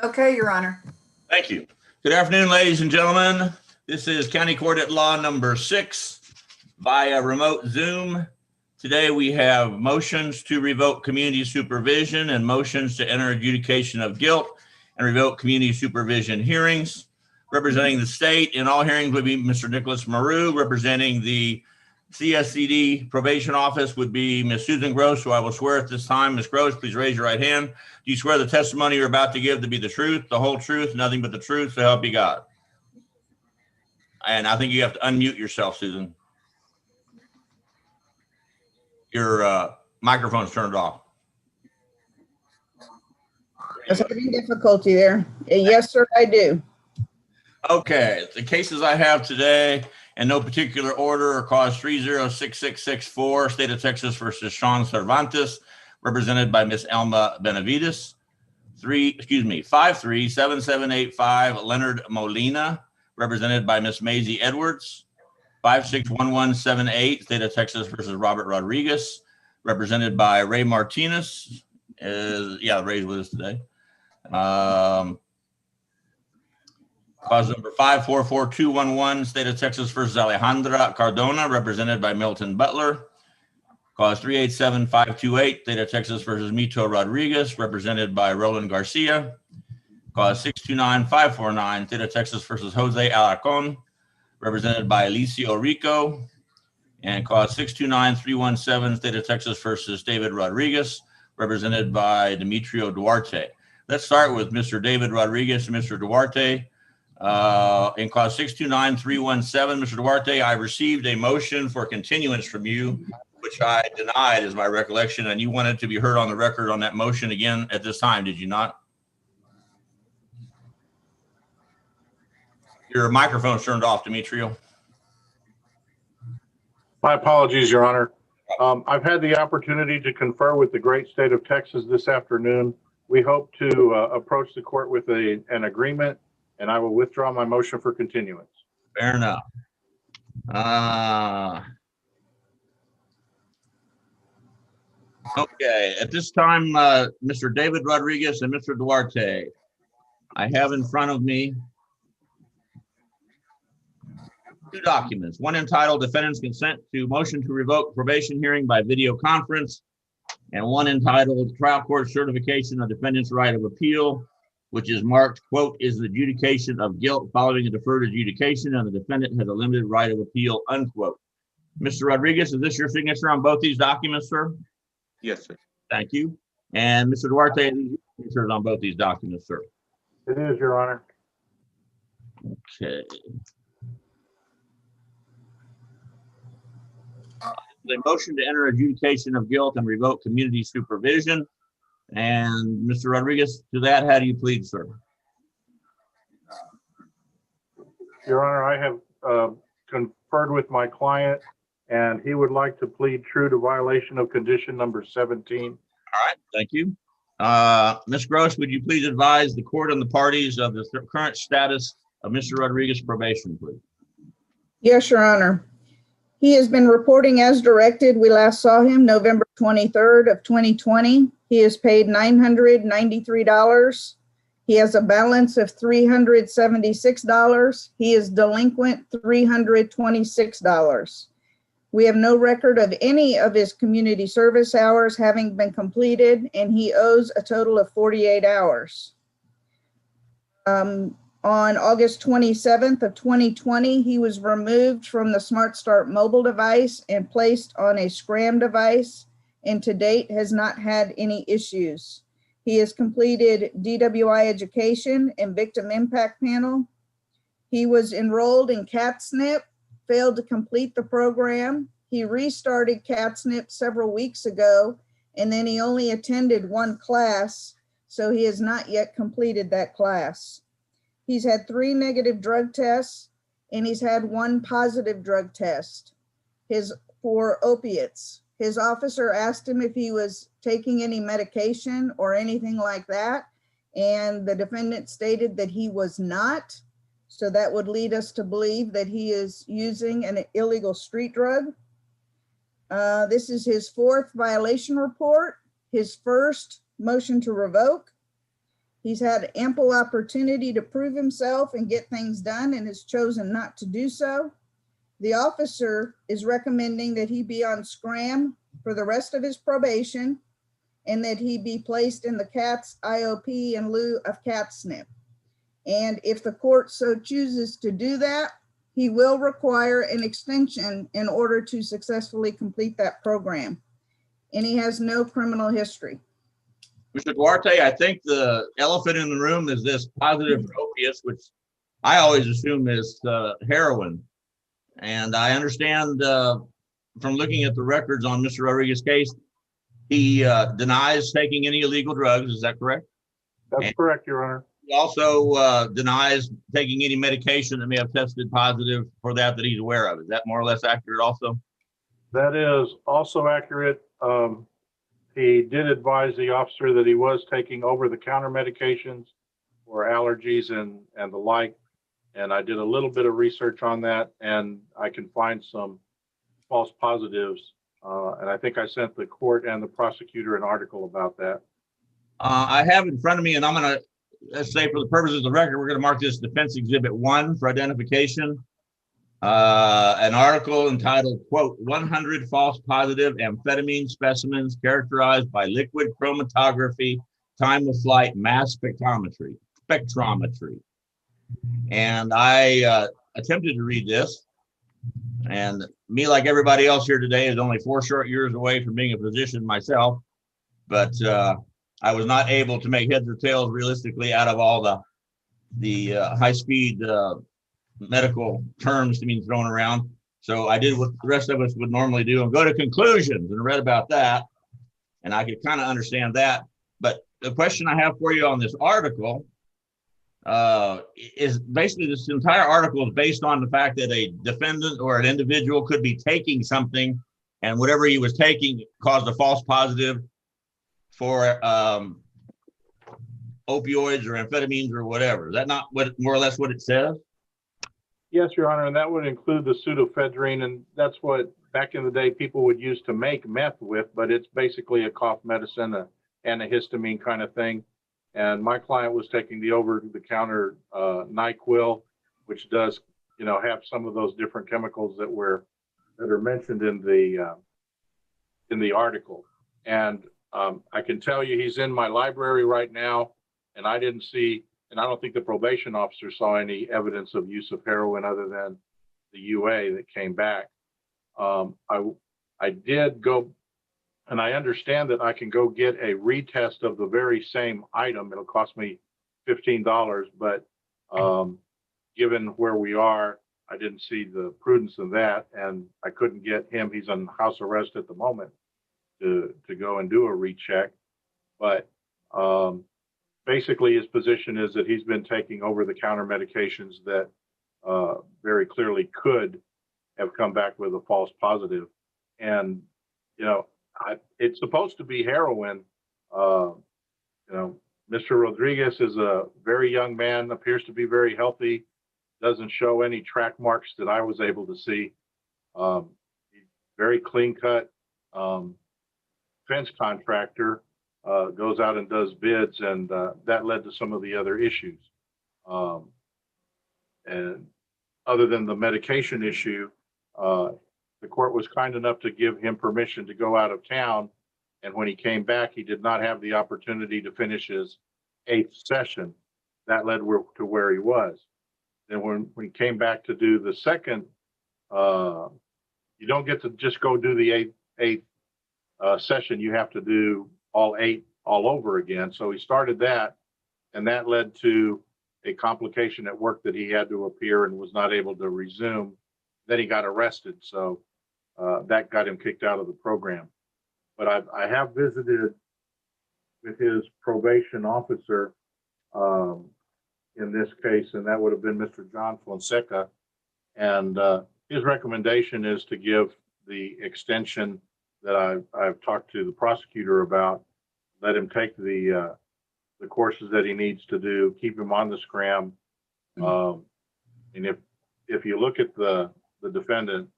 Okay, Your Honor. Thank you. Good afternoon, ladies and gentlemen. This is County Court at Law number 6 via remote Zoom. Today we have motions to revoke community supervision and motions to enter adjudication of guilt and revoke community supervision hearings. Representing the state in all hearings would be Mr. Nicholas Maru. Representing the CSCD probation office would be Ms. Susan Gross, who I will swear at this time. Ms. Gross, please raise your right hand. Do you swear the testimony you're about to give to be the truth, the whole truth, nothing but the truth, so help you God? And I think you have to unmute yourself, Susan. Your microphone's turned off. I was having difficulty there. Yes, sir, I do. Okay, the cases I have today in no particular order are cause 306664, State of Texas versus Sean Cervantes, represented by Miss Elma Benavides. 537785, Leonard Molina, represented by Miss Maisie Edwards. 561178, State of Texas versus Robert Rodriguez, represented by Ray Martinez. Ray's with us today. Cause number 544211, State of Texas versus Alejandra Cardona, represented by Milton Butler. Cause 387528, State of Texas versus Mito Rodriguez, represented by Roland Garcia. Cause 629549, State of Texas versus Jose Alarcon, represented by Alicio Rico. And cause 629317, State of Texas versus David Rodriguez, represented by Demetrio Duarte. Let's start with Mr. David Rodriguez and Mr. Duarte. In cause 629317, Mr. Duarte, I received a motion for continuance from you, which I denied, is my recollection, and you wanted to be heard on the record on that motion again at this time, did you not? Your microphone's turned off, Demetrio. My apologies, Your Honor. I've had the opportunity to confer with the great state of Texas this afternoon. We hope to approach the court with an agreement, and I will withdraw my motion for continuance. Fair enough. Okay, at this time, Mr. David Rodriguez and Mr. Duarte, I have in front of me two documents, one entitled Defendant's Consent to Motion to Revoke Probation Hearing by Video Conference, and one entitled Trial Court Certification of Defendant's Right of Appeal, which is marked, quote, is the adjudication of guilt following a deferred adjudication and the defendant has a limited right of appeal, unquote. Mr. Rodriguez, is this your signature on both these documents, sir? Yes, sir. Thank you. And Mr. Duarte, these are your signatures on both these documents, sir? It is, Your Honor. Okay. The motion to enter adjudication of guilt and revoke community supervision. And Mr. Rodriguez, to that, how do you plead, sir? Your Honor, I have conferred with my client, and he would like to plead true to violation of condition number 17. All right, thank you. Ms. Gross, would you please advise the court and the parties of the current status of Mr. Rodriguez's probation, please? Yes, Your Honor. He has been reporting as directed. We last saw him November 23rd of 2020. He is paid $993. He has a balance of $376. He is delinquent $326. We have no record of any of his community service hours having been completed, and he owes a total of 48 hours. On August 27th of 2020, he was removed from the Smart Start mobile device and placed on a Scram device, and to date has not had any issues. He has completed DWI education and victim impact panel. He was enrolled in CATSNP, failed to complete the program. He restarted CATSNP several weeks ago, and then he only attended one class, so he has not yet completed that class. He's had 3 negative drug tests, and he's had 1 positive drug test for opiates. His officer asked him if he was taking any medication or anything like that, and the defendant stated that he was not. So that would lead us to believe that he is using an illegal street drug. This is his 4th violation report, his 1st motion to revoke. He's had ample opportunity to prove himself and get things done and has chosen not to do so. The officer is recommending that he be on scram for the rest of his probation and that he be placed in the CATS IOP in lieu of CAT-SNP. And if the court so chooses to do that, he will require an extension in order to successfully complete that program. And he has no criminal history. Mr. Duarte, I think the elephant in the room is this positive for opiates, which I always assume is heroin. And I understand from looking at the records on Mr. Rodriguez's case, he denies taking any illegal drugs. Is that correct? That's correct, Your Honor. He also denies taking any medication that may have tested positive for that he's aware of. Is that more or less accurate also? That is also accurate. He did advise the officer that he was taking over-the-counter medications for allergies and the like. And I did a little bit of research on that, and I can find some false positives. And I think I sent the court and the prosecutor an article about that. I have in front of me, and I'm going to, let's say for the purposes of the record, we're going to mark this Defense Exhibit 1 for identification. An article entitled, quote, 100 false positive amphetamine specimens characterized by liquid chromatography, time of flight, mass spectrometry. And I attempted to read this, and me, like everybody else here today, is only 4 short years away from being a physician myself, but I was not able to make heads or tails realistically out of all the high-speed medical terms being thrown around. So I did what the rest of us would normally do and go to conclusions and read about that. And I could kind of understand that. But the question I have for you on this article is basically this entire article is based on the fact that a defendant or an individual could be taking something and whatever he was taking caused a false positive for opioids or amphetamines or whatever. Is that not what more or less what it says? Yes, Your Honor, and that would include the pseudoephedrine, and that's what back in the day people would use to make meth with, but it's basically a cough medicine, a antihistamine kind of thing. And my client was taking the over-the-counter NyQuil, which does, have some of those different chemicals that are mentioned in the article. And I can tell you, he's in my library right now, and I didn't see. And I don't think the probation officer saw any evidence of use of heroin other than the UA that came back. I did go, and I understand that I can go get a retest of the very same item. It'll cost me $15, but given where we are, I didn't see the prudence of that, and I couldn't get him. He's on house arrest at the moment to go and do a recheck. But basically, his position is that he's been taking over-the-counter medications that very clearly could have come back with a false positive. And, it's supposed to be heroin. Mr. Rodriguez is a very young man, appears to be very healthy, doesn't show any track marks that I was able to see. He's very clean-cut fence contractor. Goes out and does bids, and that led to some of the other issues. And other than the medication issue, the court was kind enough to give him permission to go out of town. And when he came back, he did not have the opportunity to finish his 8th session. That led to where he was. Then when he came back to do the second, you don't get to just go do the eighth session. You have to do all 8 all over again. So he started that, and that led to a complication at work that he had to appear and was not able to resume. Then he got arrested. So that got him kicked out of the program. But I have visited with his probation officer in this case, and that would have been Mr. John Fonseca. And his recommendation is to give the extension that I've talked to the prosecutor about. Let him take the courses that he needs to do, keep him on the scram. And if you look at the defendant,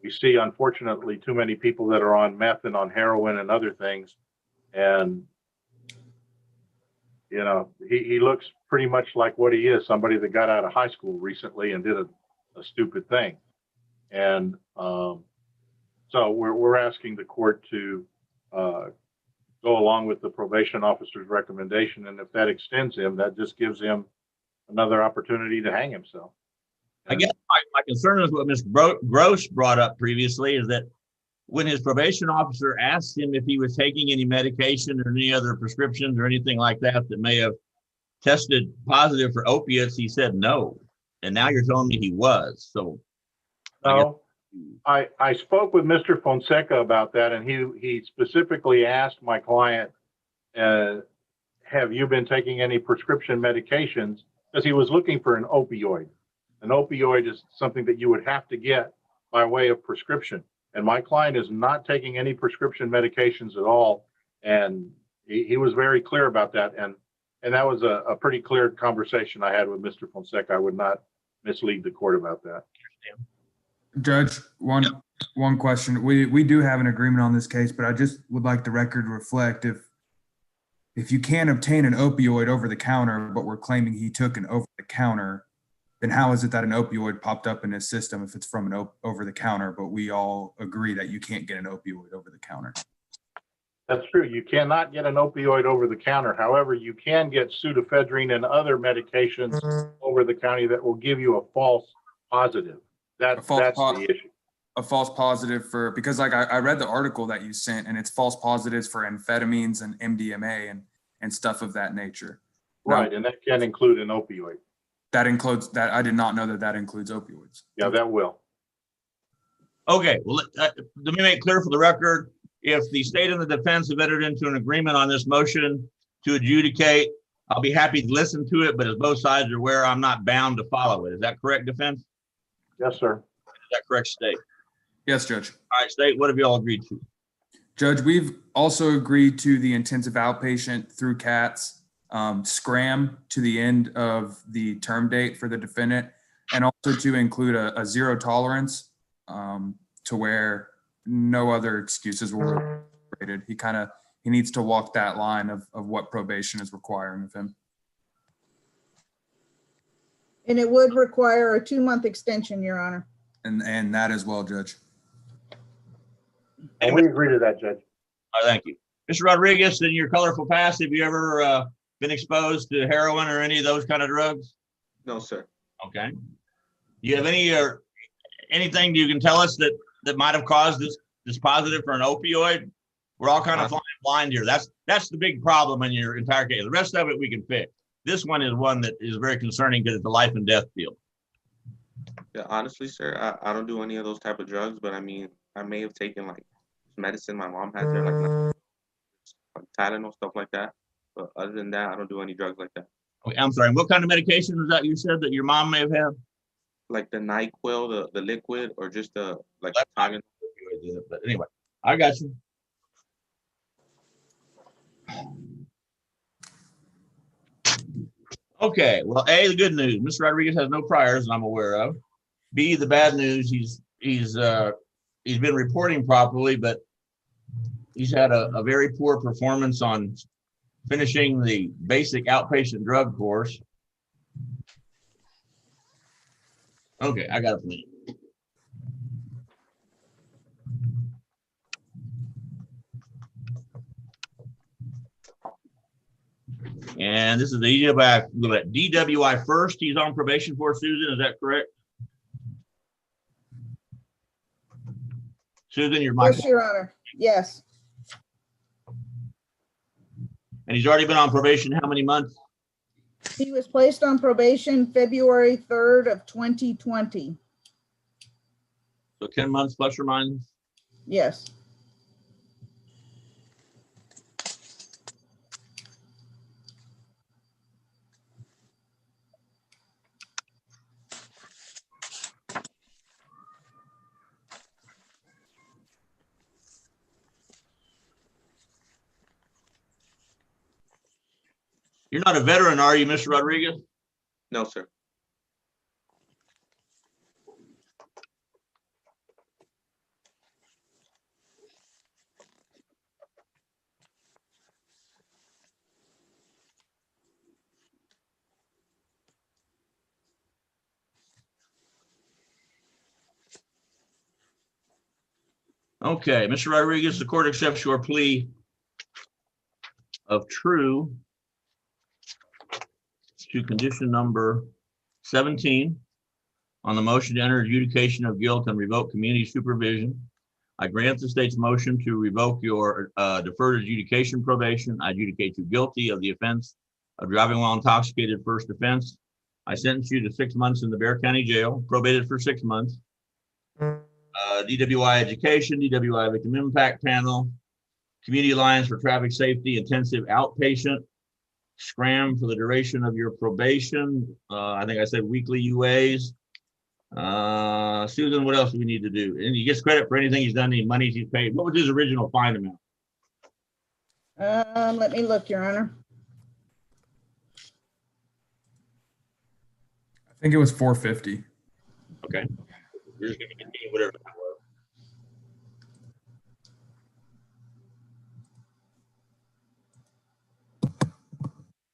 we see, unfortunately, too many people that are on meth and on heroin and other things. And he looks pretty much like what he is, somebody that got out of high school recently and did a stupid thing. And so we're asking the court to go along with the probation officer's recommendation. And if that extends him, that just gives him another opportunity to hang himself. I guess my concern is what Ms. Gross brought up previously, is that when his probation officer asked him if he was taking any medication or any other prescriptions or anything like that that may have tested positive for opiates, he said no. And now you're telling me he was. So no, I spoke with Mr. Fonseca about that, and he specifically asked my client, have you been taking any prescription medications? Because he was looking for an opioid. An opioid is something that you would have to get by way of prescription. And my client is not taking any prescription medications at all. And he was very clear about that. And that was a pretty clear conversation I had with Mr. Fonseca. I would not mislead the court about that. Judge, one question. We do have an agreement on this case, but I just would like the record to reflect if you can't obtain an opioid over the counter, but we're claiming he took an over the counter, then how is it that an opioid popped up in his system if it's from an over the counter, but we all agree that you can't get an opioid over the counter? That's true. You cannot get an opioid over the counter. However, you can get pseudoephedrine and other medications over the counter that will give you a false positive. That's the issue. A false positive because like I read the article that you sent, and it's false positives for amphetamines and MDMA and stuff of that nature. Right, and that can include an opioid. That includes that. I did not know that includes opioids. Yeah, that will. okay, well, let me make clear for the record, if the state and the defense have entered into an agreement on this motion to adjudicate, I'll be happy to listen to it, but as both sides are aware, I'm not bound to follow it. Is that correct, defense? Yes, sir. Is that correct, state? Yes, Judge. All right, state, what have you all agreed to? Judge, we've also agreed to the intensive outpatient through CATS scram to the end of the term date for the defendant, and also to include a zero tolerance to where no other excuses were rated. He needs to walk that line of what probation is requiring of him. And it would require a 2-month extension, Your Honor. And that as well, Judge. And we agree to that, Judge. All right, thank you. Mr. Rodriguez, in your colorful past, have you ever been exposed to heroin or any of those kind of drugs? No, sir. Okay. Do you have anything you can tell us that might have caused this positive for an opioid? We're all kind of flying blind here. That's the big problem in your entire case. The rest of it we can fix. This one is one that is very concerning because it's a life and death deal. Yeah, honestly, sir, I don't do any of those type of drugs, but I mean, I may have taken like medicine my mom has there, like Tylenol, stuff like that. But other than that, I don't do any drugs like that. Okay, I'm sorry. What kind of medication was that you said that your mom may have had? Like the NyQuil, the liquid, or just the like Tylenol. But anyway, I got you. Okay, well, A, the good news, Mr. Rodriguez has no priors that I'm aware of. B, the bad news, he's been reporting properly, but he's had a very poor performance on finishing the basic outpatient drug course. Okay, I got it for you. And this is the DWI first. He's on probation for, Susan. Is that correct? Susan, your mic. Yes, Your Honor. Yes. And he's already been on probation how many months? He was placed on probation February 3rd of 2020. So 10 months plus or minus? Yes. You're not a veteran, are you, Mr. Rodriguez? No, sir. Okay, Mr. Rodriguez, the court accepts your plea of true to condition number 17 on the motion to enter adjudication of guilt and revoke community supervision. I grant the state's motion to revoke your deferred adjudication probation. I adjudicate you guilty of the offense of driving while intoxicated, first offense. I sentence you to 6 months in the Bexar County Jail, probated for 6 months. DWI education, DWI victim impact panel, Community Alliance for Traffic Safety, intensive outpatient, scram for the duration of your probation. I think I said weekly UAs. Susan, what else do we need to do? And he gets credit for anything he's done, any monies he's paid. What was his original fine amount? Let me look, Your Honor. I think it was 450. Okay. We're just going to continue whatever that was.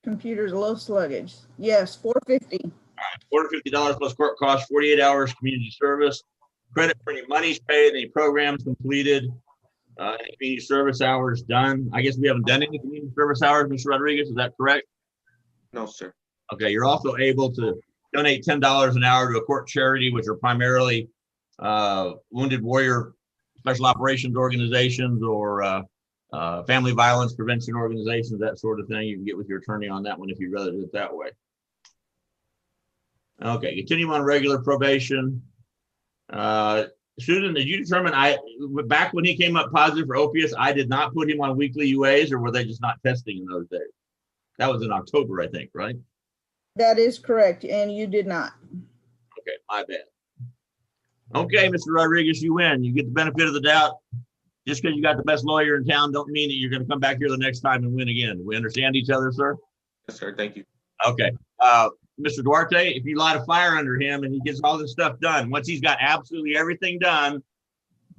Computer's a little sluggish. Yes, 450. $450 plus court costs, 48 hours community service, credit for any monies paid, any programs completed, any community service hours done. I guess we haven't done any community service hours, Mr. Rodriguez, is that correct? No, sir. Okay, you're also able to donate $10 an hour to a court charity, which are primarily wounded warrior special operations organizations or family violence prevention organizations, that sort of thing. You can get with your attorney on that one if you'd rather do it that way. Okay, continue on regular probation. Susan, did you determine back when he came up positive for opiates, I did not put him on weekly UAs, or were they just not testing in those days? That was in October, I think, right? That is correct, and you did not. Okay, my bad. Okay, Mr. Rodriguez, you win. You get the benefit of the doubt. Just because you got the best lawyer in town don't mean that you're going to come back here the next time and win again. We understand each other, sir? Yes, sir. Thank you. Okay. Mr. Duarte, if you light a fire under him and he gets all this stuff done, once he's got absolutely everything done,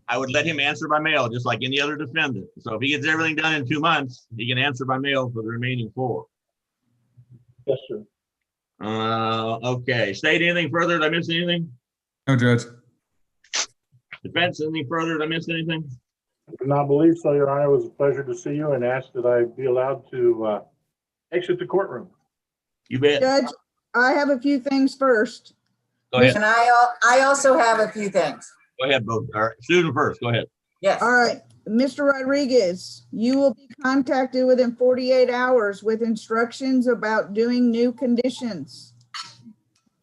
I would let him answer by mail, just like any other defendant. So if he gets everything done in 2 months, he can answer by mail for the remaining 4. Yes, sir. Okay. State, anything further? Did I miss anything? No, Judge. Defense, anything further? Did I miss anything? I do not believe so, Your Honor. It was a pleasure to see you and ask that I be allowed to exit the courtroom. You bet. Judge, I have a few things first. Go ahead. And I also have a few things. Go ahead, both. All right. Susan first. Go ahead. Yes. All right, Mr. Rodriguez, you will be contacted within 48 hours with instructions about doing new conditions.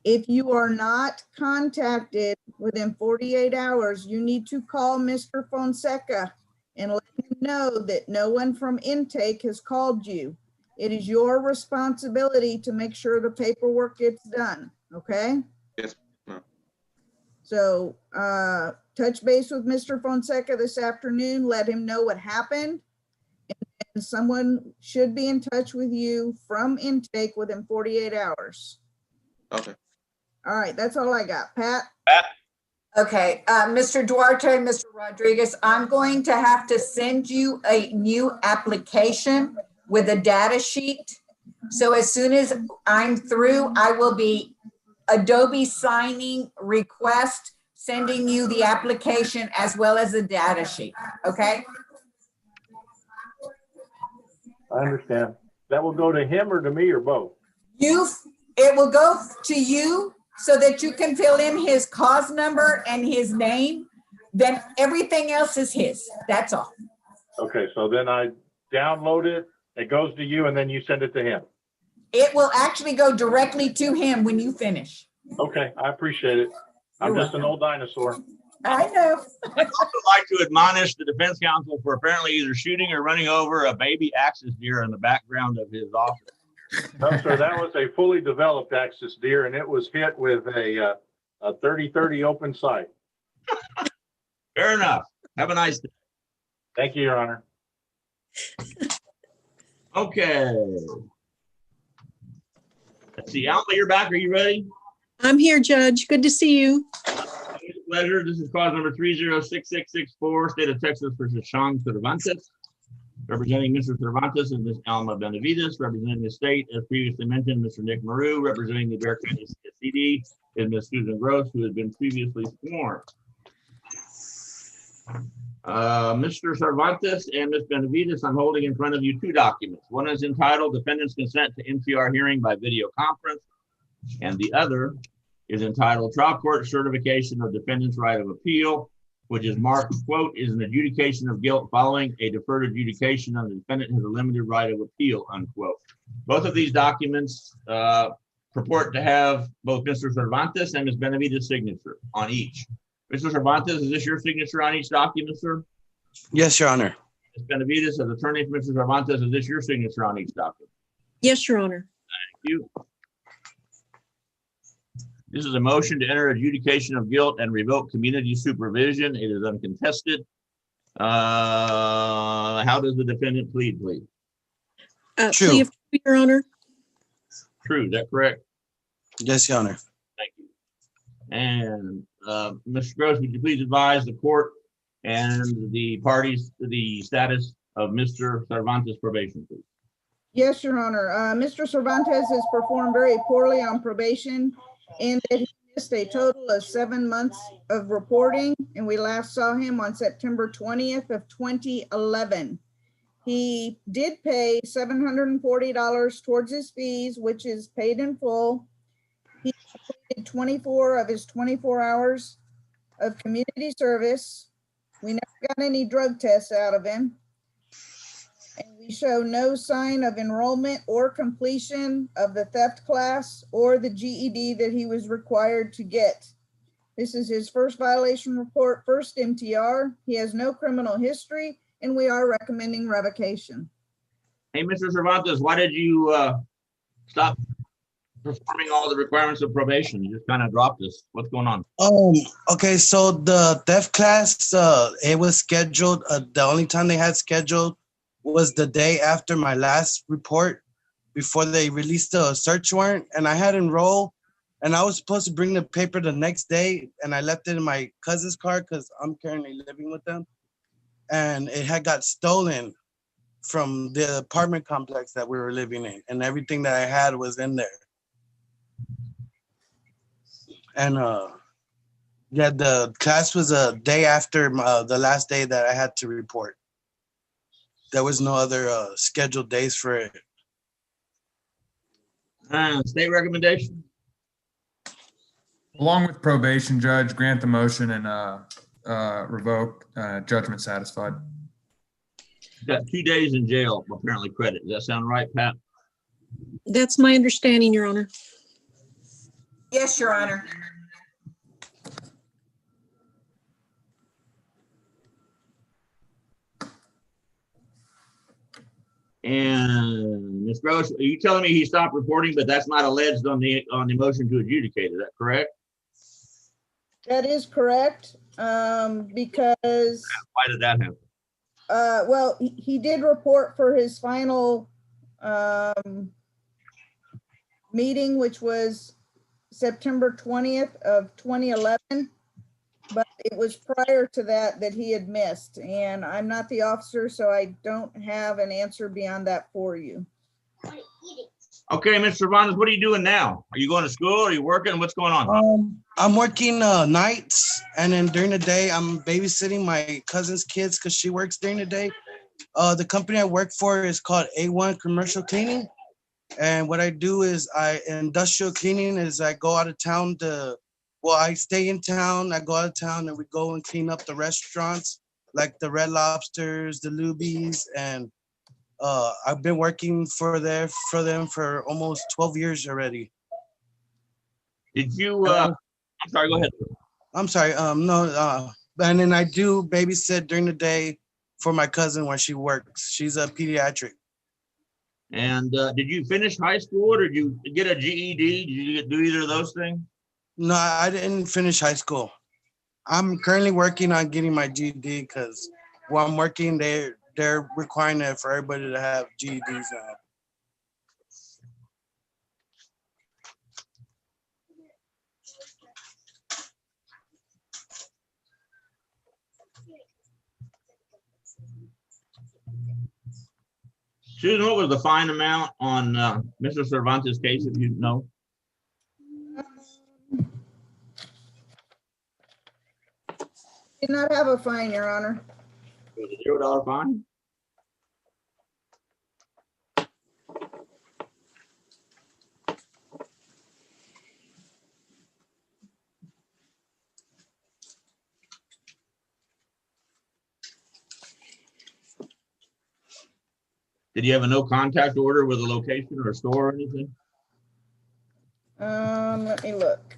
If you are not contacted within 48 hours, you need to call Mr. Fonseca and let him know that no one from intake has called you. It is your responsibility to make sure the paperwork gets done, okay? Yes, ma'am. So touch base with Mr. Fonseca this afternoon, let him know what happened. And someone should be in touch with you from intake within 48 hours. Okay. All right, that's all I got. Pat? Okay, Mr. Duarte, Mr. Rodriguez, I'm going to have to send you a new application with a data sheet. So as soon as I'm through, I will be Adobe signing request, sending you the application as well as the data sheet, okay? I understand. That will go to him or to me or both? It will go to you so that you can fill in his cause number and his name. Then everything else is his, that's all. Okay, so then I download it, it goes to you, and then you send it to him. It will actually go directly to him when you finish. Okay, I appreciate it. I'm just an old dinosaur. I know. I'd also like to admonish the defense counsel for apparently either shooting or running over a baby axis deer in the background of his office. No, sir, that was a fully developed axis deer, and it was hit with a 30-30 open sight. Fair enough. Have a nice day. Thank you, Your Honor. Okay. Let's see. Alma, you're back. Are you ready? I'm here, Judge. Good to see you. It's a pleasure. This is cause number 306664, State of Texas versus Sean Cervantes. Representing Mr. Cervantes and Ms. Alma Benavides. Representing the state, as previously mentioned, Mr. Nick Maru. Representing the Bexar County CD is Ms. Susan Gross, who has been previously sworn. Mr. Cervantes and Ms. Benavides, I'm holding in front of you two documents. One is entitled Defendant's Consent to MTR Hearing by Video Conference, and the other is entitled Trial Court Certification of Defendant's Right of Appeal, which is marked, quote, is an adjudication of guilt following a deferred adjudication and the defendant has a limited right of appeal, unquote. Both of these documents purport to have both Mr. Cervantes and Ms. Benavides' signature on each. Mr. Cervantes, is this your signature on each document, sir? Yes, Your Honor. Ms. Benavides, as attorney for Mr. Cervantes, is this your signature on each document? Yes, Your Honor. Thank you. This is a motion to enter adjudication of guilt and revoke community supervision. It is uncontested. How does the defendant plead, please? True. Plea of truth, Your Honor. True, is that correct? Yes, Your Honor. Thank you. And Mr. Gross, would you please advise the court and the parties the status of Mr. Cervantes' probation, please? Yes, Your Honor. Mr. Cervantes has performed very poorly on probation and that he missed a total of 7 months of reporting, and we last saw him on September 20th of 2011. He did pay $740 towards his fees, which is paid in full. He completed 24 of his 24 hours of community service. We never got any drug tests out of him. And we show no sign of enrollment or completion of the theft class or the GED that he was required to get. This is his first violation report, first MTR. He has no criminal history, and we are recommending revocation. Hey, Mr. Cervantes, why did you stop performing all the requirements of probation? You just kind of dropped this. What's going on? Okay, so the theft class, it was scheduled, the only time they had scheduled was the day after my last report before they released the search warrant, and I had enrolled, and I was supposed to bring the paper the next day, and I left it in my cousin's car because I'm currently living with them, and it had got stolen from the apartment complex that we were living in, and everything that I had was in there. And yeah, the class was a day after the last day that I had to report. There was no other scheduled days for it. State recommendation? Along with probation, Judge, grant the motion and revoke, judgment satisfied. Got 2 days in jail, apparently credit. Does that sound right, Pat? That's my understanding, Your Honor. Yes, Your Honor. And Ms. Gross, are you telling me he stopped reporting, but that's not alleged on the motion to adjudicate? Is that correct? That is correct, because Why did that happen? well, he did report for his final meeting, which was September 20th of 2011. But it was prior to that that he had missed, and I'm not the officer, so I don't have an answer beyond that for you. Okay, Mr. Cervantes, what are you doing now? Are you going to school? Are you working? What's going on? I'm working nights, and then during the day, I'm babysitting my cousin's kids because she works during the day. The company I work for is called A1 Commercial Cleaning, and what I do is industrial cleaning is I go out of town I stay in town, I go out of town, and we go and clean up the restaurants, like the Red Lobsters, the Lubies, and I've been working for them for almost 12 years already. Did you, I'm sorry, go ahead. I'm sorry, no, and then I do babysit during the day for my cousin when she works. She's a pediatric. And did you finish high school or did you get a GED? Did you do either of those things? No, I didn't finish high school. I'm currently working on getting my GED because while I'm working, they're requiring it for everybody to have GEDs now. Susan, what was the fine amount on Mr. Cervantes' case, if you know? Did not have a fine, Your Honor. Was a $0 fine? Did you have a no contact order with a location or a store or anything? Let me look.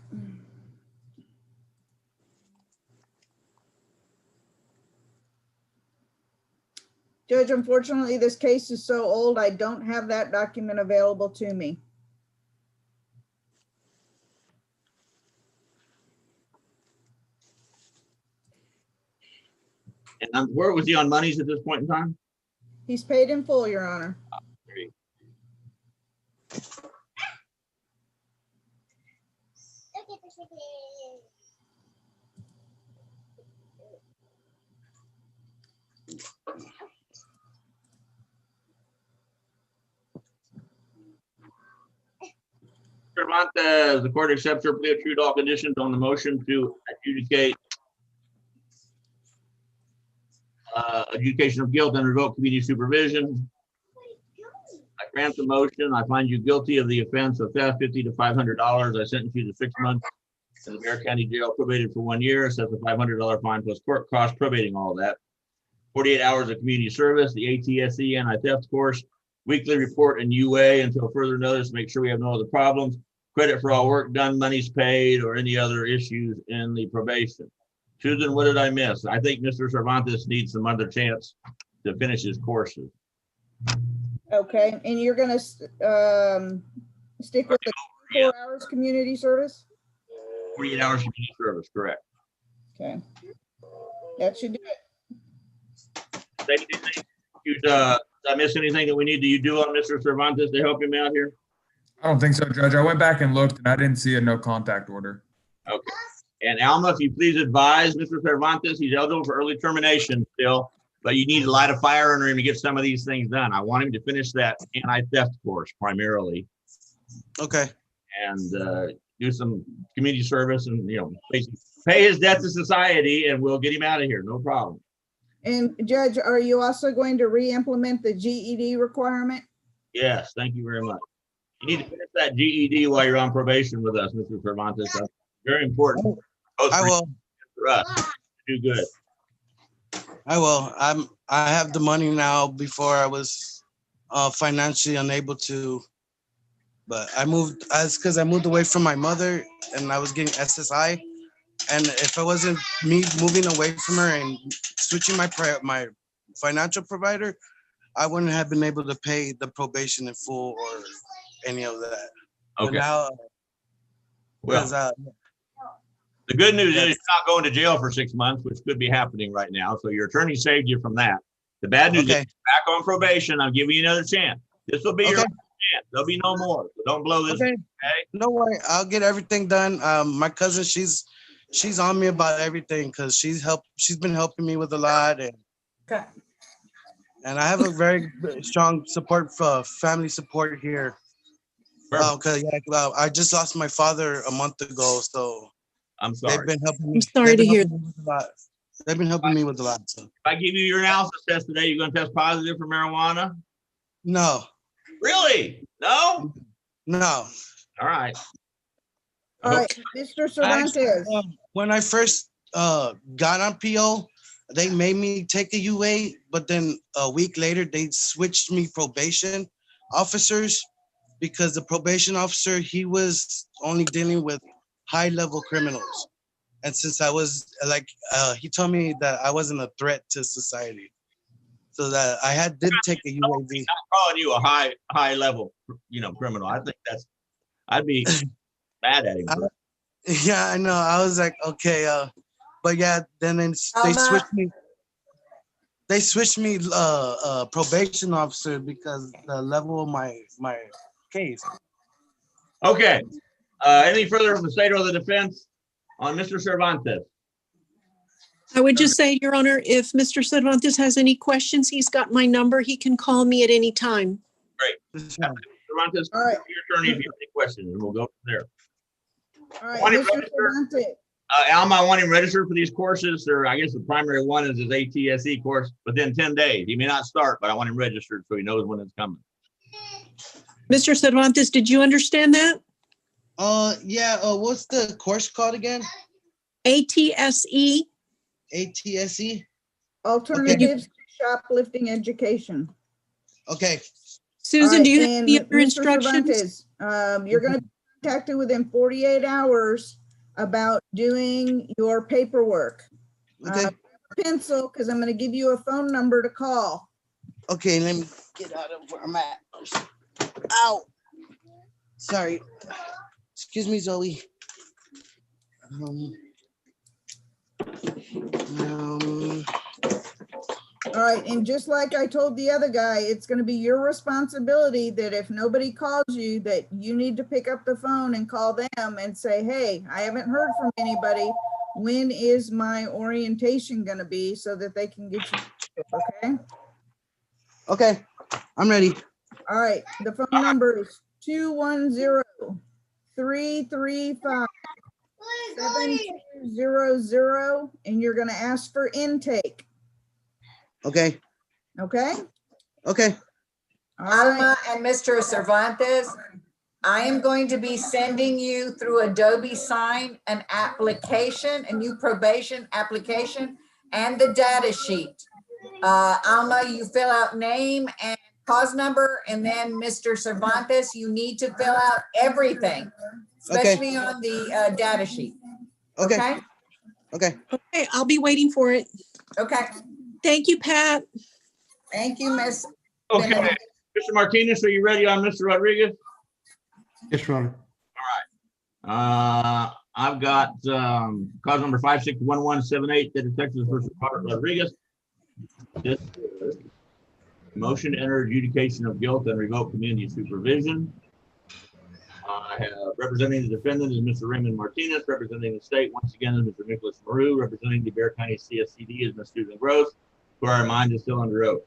Judge, unfortunately, this case is so old, I don't have that document available to me. And where was he on monies at this point in time? He's paid in full, Your Honor. Great. Cervantes, the court accepts your plea of true to all conditions on the motion to adjudicate adjudication of guilt and revoke community supervision. I grant the motion. I find you guilty of the offense of theft, $50 to $500. I sentence you to 6 months in the Bear County Jail, probated for 1 year, set the $500 fine plus court costs, probating all that. 48 hours of community service, the ATSE anti-theft course, weekly report and UA until further notice. Make sure we have no other problems. Credit for all work done, monies paid, or any other issues in the probation. Susan, what did I miss? I think Mr. Cervantes needs some other chance to finish his courses. Okay, and you're gonna stick with the 4 hours community service? 48 hours community service, correct. Okay, that should do it. Thank you. Did I miss anything that we need to do on Mr. Cervantes to help him out here? I don't think so, Judge. I went back and looked and I didn't see a no contact order. Okay. And Alma, if you please advise Mr. Cervantes, he's eligible for early termination still, but you need to light a fire under him to get some of these things done. I want him to finish that anti-theft course primarily. Okay. And do some community service and, pay his debt to society and we'll get him out of here. No problem. And Judge, are you also going to re-implement the GED requirement? Yes, thank you very much. You need to finish that GED while you're on probation with us, Mr. Cervantes. That's very important. I will. For us to do good. I will. I have the money now. Before I was financially unable to, but I moved. That's because I moved away from my mother and I was getting SSI. And if it wasn't me moving away from her and switching my financial provider, I wouldn't have been able to pay the probation in full or any of that. Okay. But now, well, the good news is you're not going to jail for 6 months, which could be happening right now. So your attorney saved you from that. The bad news is you're back on probation. I'm giving you another chance. This will be your chance. There'll be no more. So don't blow this. Okay. No worry. I'll get everything done. My cousin, she's on me about everything because she's been helping me with a lot, and I have a very strong support for family support here. Because I just lost my father a month ago, so I'm sorry. They've been helping me. I'm sorry to hear. They've been helping me with a lot. So. If I give you your analysis test today, you're going to test positive for marijuana? No. Really? No? No. All right. All right, Mr. Cervantes. When I first got on PO, they made me take a UA, but then a week later they switched me probation officers because the probation officer, he was only dealing with high-level criminals. And since I was he told me that I wasn't a threat to society. So that I did take a UAV. I'm not calling you a high level, criminal. I think I'd be mad at him. Yeah, I know. I was like, okay, but yeah, then they switched me. They switched me probation officer because the level of my case. Okay. Anything further from the state or the defense on Mr. Cervantes? I would just say, Your Honor, if Mr. Cervantes has any questions, he's got my number. He can call me at any time. Great. Cervantes, all right. Your attorney, if you have any questions, and we'll go from there. All right, Mr. Cervantes. Alma, I want him registered for these courses, or I guess the primary one is his ATSE course within 10 days. He may not start, but I want him registered so he knows when it's coming. Mr. Cervantes, did you understand that? Yeah, what's the course called again? ATSE. ATSE? Alternatives to Shoplifting Education. Okay, Susan, All do you right, have and any other Mr. instructions? Cervantes, you're going to be contacted within 48 hours about doing your paperwork. okay, Pencil, because I'm going to give you a phone number to call. okay, let me get out of where I'm at. Ow. Sorry. Excuse me, Zoe. All right, and just like I told the other guy, it's going to be your responsibility that if nobody calls you, that you need to pick up the phone and call them and say, hey, I haven't heard from anybody. When is my orientation going to be, so that they can get you, okay? Okay, I'm ready. All right, the phone number is 210-335-7200, and you're going to ask for intake, Okay, okay? okay, All right. Alma and Mr. Cervantes, I am going to be sending you through Adobe Sign an application, a new probation application, and the data sheet. Alma, you fill out name and cause number, and then Mr. Cervantes, you need to fill out everything, especially on the data sheet. okay, Okay? okay. Okay, I'll be waiting for it. Okay. Thank you, Pat. Thank you, Miss. Okay, Mr. Martinez, are you ready on Mr. Rodriguez? Yes, Your Honor. I've got cause number 561178, State of Texas versus Robert Rodriguez. This is motion to enter adjudication of guilt and revoke community supervision. I have representing the defendant is Mr. Raymond Martinez, representing the state once again is Mr. Nicholas Maru, representing the Bear County CSCD is Ms. Susan Gross, who our mind is still under oath.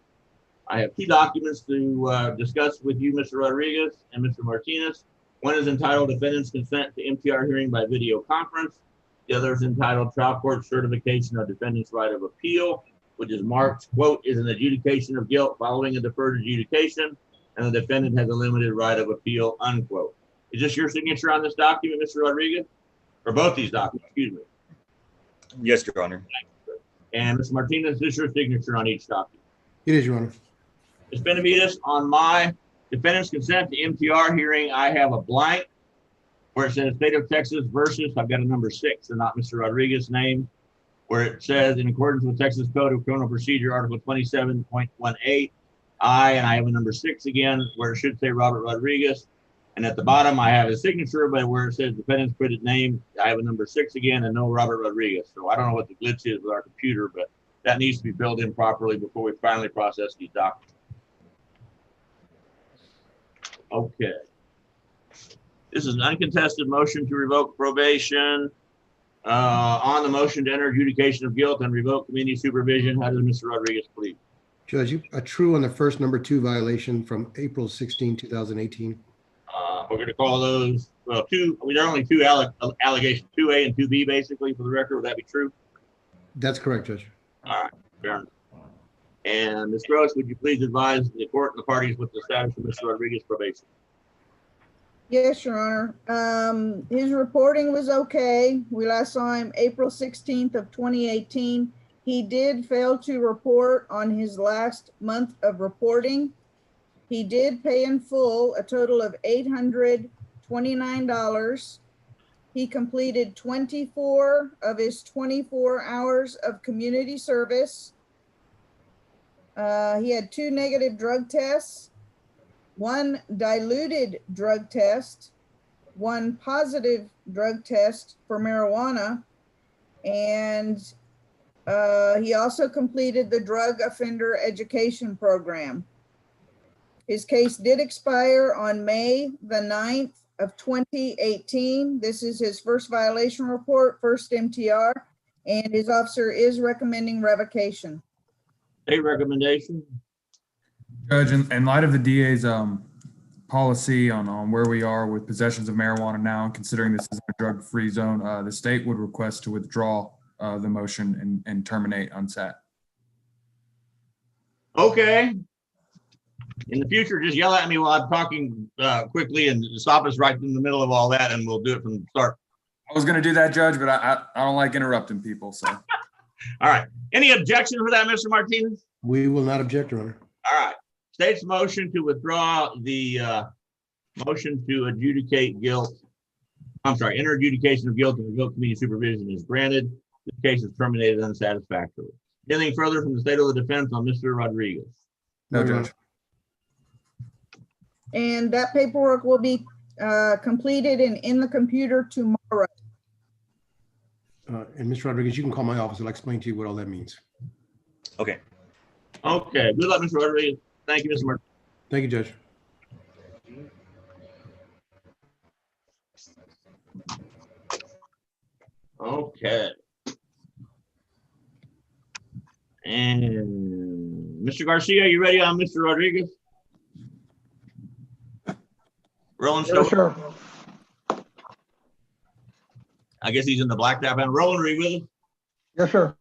I have two documents to discuss with you, Mr. Rodriguez and Mr. Martinez. One is entitled Defendant's Consent to MTR Hearing by Video Conference. The other is entitled Trial Court Certification of Defendant's Right of Appeal, which is marked, quote, is an adjudication of guilt following a deferred adjudication, and the defendant has a limited right of appeal, unquote. Is this your signature on this document, Mr. Rodriguez? Or both these documents, excuse me. Yes, Your Honor. And Mr. Martinez, is this your signature on each document? It is, Your Honor. Ms. Benavides, on my defendant's consent to MTR hearing, I have a blank where it says State of Texas versus, I've got a number 6 and not Mr. Rodriguez's name, where it says in accordance with Texas Code of Criminal Procedure, Article 27.18, I have a number 6 again, where it should say Robert Rodriguez. And at the bottom, I have a signature, but where it says defendant's credit name, I have a number 6 again and no Robert Rodriguez. So I don't know what the glitch is with our computer, but that needs to be filled in properly before we finally process these documents. Okay. This is an uncontested motion to revoke probation. On the motion to enter adjudication of guilt and revoke community supervision, how does Mr. Rodriguez plead? Judge, a true on the first number 2 violation from April 16, 2018. We're going to call those, well, two, I mean, there are only two allegations, 2A and 2B, basically, for the record. Would that be true? That's correct, Judge. All right, fair enough. And Ms. Gross, would you please advise the court and the parties with the status of Mr. Rodriguez probation? Yes, Your Honor. His reporting was okay. We last saw him April 16th of 2018. He did fail to report on his last month of reporting. He did pay in full a total of $829. He completed 24 of his 24 hours of community service. He had 2 negative drug tests, 1 diluted drug test, 1 positive drug test for marijuana, and he also completed the drug offender education program. His case did expire on May the 9th of 2018. This is his first violation report, first MTR, and his officer is recommending revocation. State recommendation? Judge, in light of the DA's policy on where we are with possessions of marijuana now, and considering this is a drug-free zone, the state would request to withdraw the motion and terminate UNSAT. Okay. In the future, just yell at me while I'm talking quickly and stop us right in the middle of all that, and we'll do it from the start. I was going to do that, Judge, but I don't like interrupting people. So, all right. Any objection for that, Mr. Martinez? We will not object, Your Honor. All right. State's motion to withdraw the motion to adjudicate guilt. I'm sorry, enter adjudication of guilt and revoke community supervision is granted. The case is terminated unsatisfactorily. Anything further from the state of the defense on Mr. Rodriguez? no, Judge. And that paperwork will be completed and in the computer tomorrow. And Mr. Rodriguez, you can call my office. I'll explain to you what all that means. Okay. Okay. Good luck, Mr. Rodriguez. Thank you, Mr. Martin. Thank you, Judge. Okay. And Mr. Garcia, you ready on Mr. Rodriguez? Roland, Yes, sir. I guess he's in the black tap. And Roland, are you with us? Yes, sir.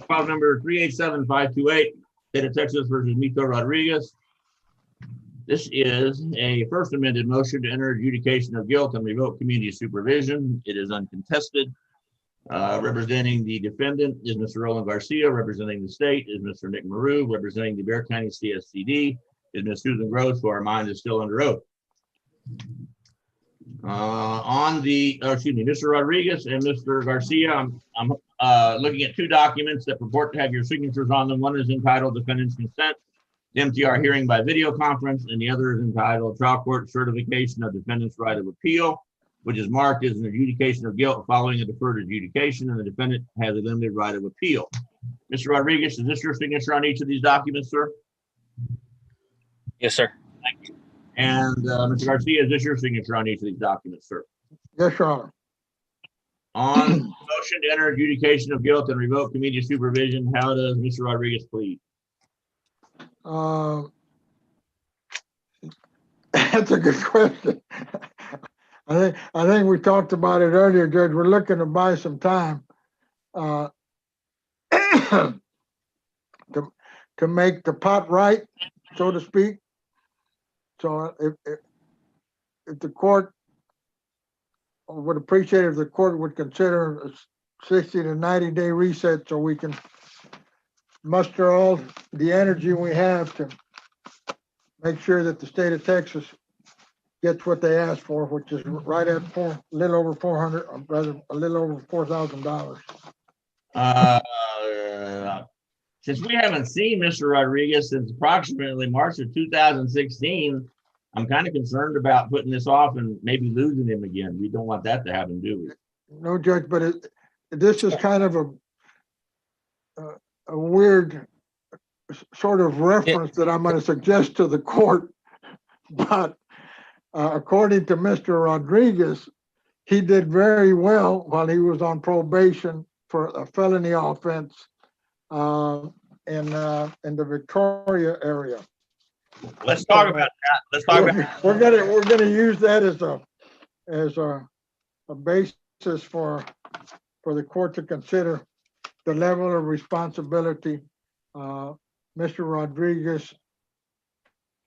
File number 387528, State of Texas versus Mtr Rodriguez. This is a first amended motion to enter adjudication of guilt and revoke community supervision. It is uncontested. Representing the defendant is Mr. Roland Garcia. Representing the state is Mr. Nick Maru. Representing the Bexar County CSCD is Ms. Susan Gross, who our mind is still under oath. Mr. Rodriguez and Mr. Garcia, I'm looking at two documents that purport to have your signatures on them. One is entitled Defendant's Consent, MTR Hearing by Video Conference, and the other is entitled Trial Court Certification of Defendant's Right of Appeal, which is marked as an adjudication of guilt following a deferred adjudication, and the defendant has a limited right of appeal. Mr. Rodriguez, is this your signature on each of these documents, sir? Yes, sir. Thank you. And Mr. Garcia, is this your signature on each of these documents, sir? Yes, Your Honor. On motion to enter adjudication of guilt and revoke community supervision, how does Mr. Rodriguez plead? That's a good question. I think we talked about it earlier, Judge. We're looking to buy some time to make the pot right, so to speak. So if the court, I would appreciate if the court would consider a 60 to 90-day reset so we can muster all the energy we have to make sure that the state of Texas gets what they asked for, which is right at a little over $400,000. Since we haven't seen Mr. Rodriguez since approximately March of 2016, I'm kind of concerned about putting this off and maybe losing him again. We don't want that to happen, do we? No, Judge, but this is kind of a weird sort of reference that I'm going to suggest to the court. But according to Mr. Rodriguez, he did very well while he was on probation for a felony offense in the Victoria area. Let's talk about that. Let's talk about. We're gonna use that as a basis for the court to consider the level of responsibility Mr. Rodriguez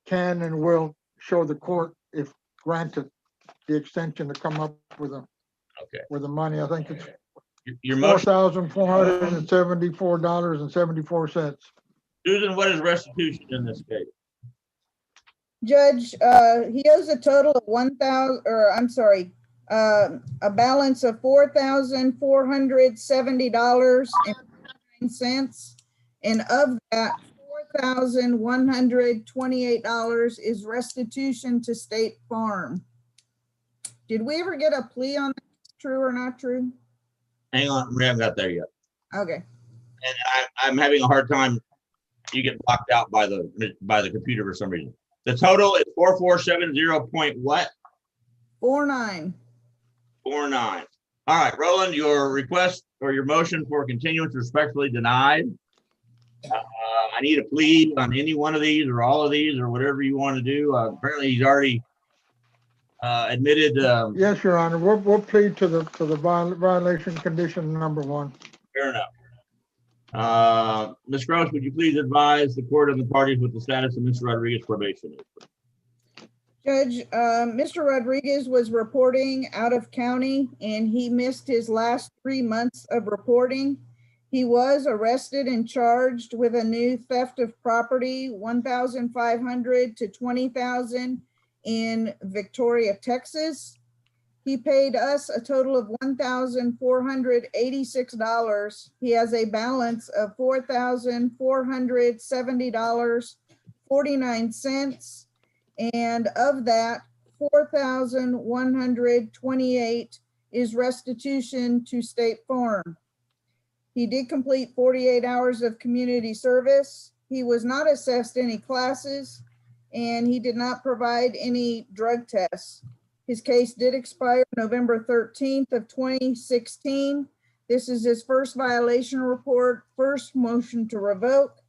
can and will show the court if granted the extension to come up with the money. I think it's your motion. $4,474.74. Susan, what is restitution in this case? Judge, he owes a total of a balance of $4,470.09. And of that, $4,128 is restitution to State Farm. Did we ever get a plea on that? True or not true? Hang on, we haven't got there yet. Okay. And I'm having a hard time. You get blocked out by the computer for some reason. The total is 4470 point what? 49. 49. All right, Roland, your request or your motion for continuance respectfully denied. I need a plea on any one of these or all of these or whatever you want to do. Apparently, he's already admitted. Yes, Your Honor, we'll plead to the violation condition number 1. Fair enough. Ms. Gross, would you please advise the court and the parties what the status of Mr. Rodriguez's probation is? Judge, Mr. Rodriguez was reporting out of county and he missed his last 3 months of reporting. He was arrested and charged with a new theft of property, $1,500 to $20,000 in Victoria, Texas. He paid us a total of $1,486. He has a balance of $4,470.49. And of that, 4,128 is restitution to State Farm. He did complete 48 hours of community service. He was not assessed any classes, and he did not provide any drug tests. His case did expire November 13th of 2016. This is his first violation report, first motion to revoke.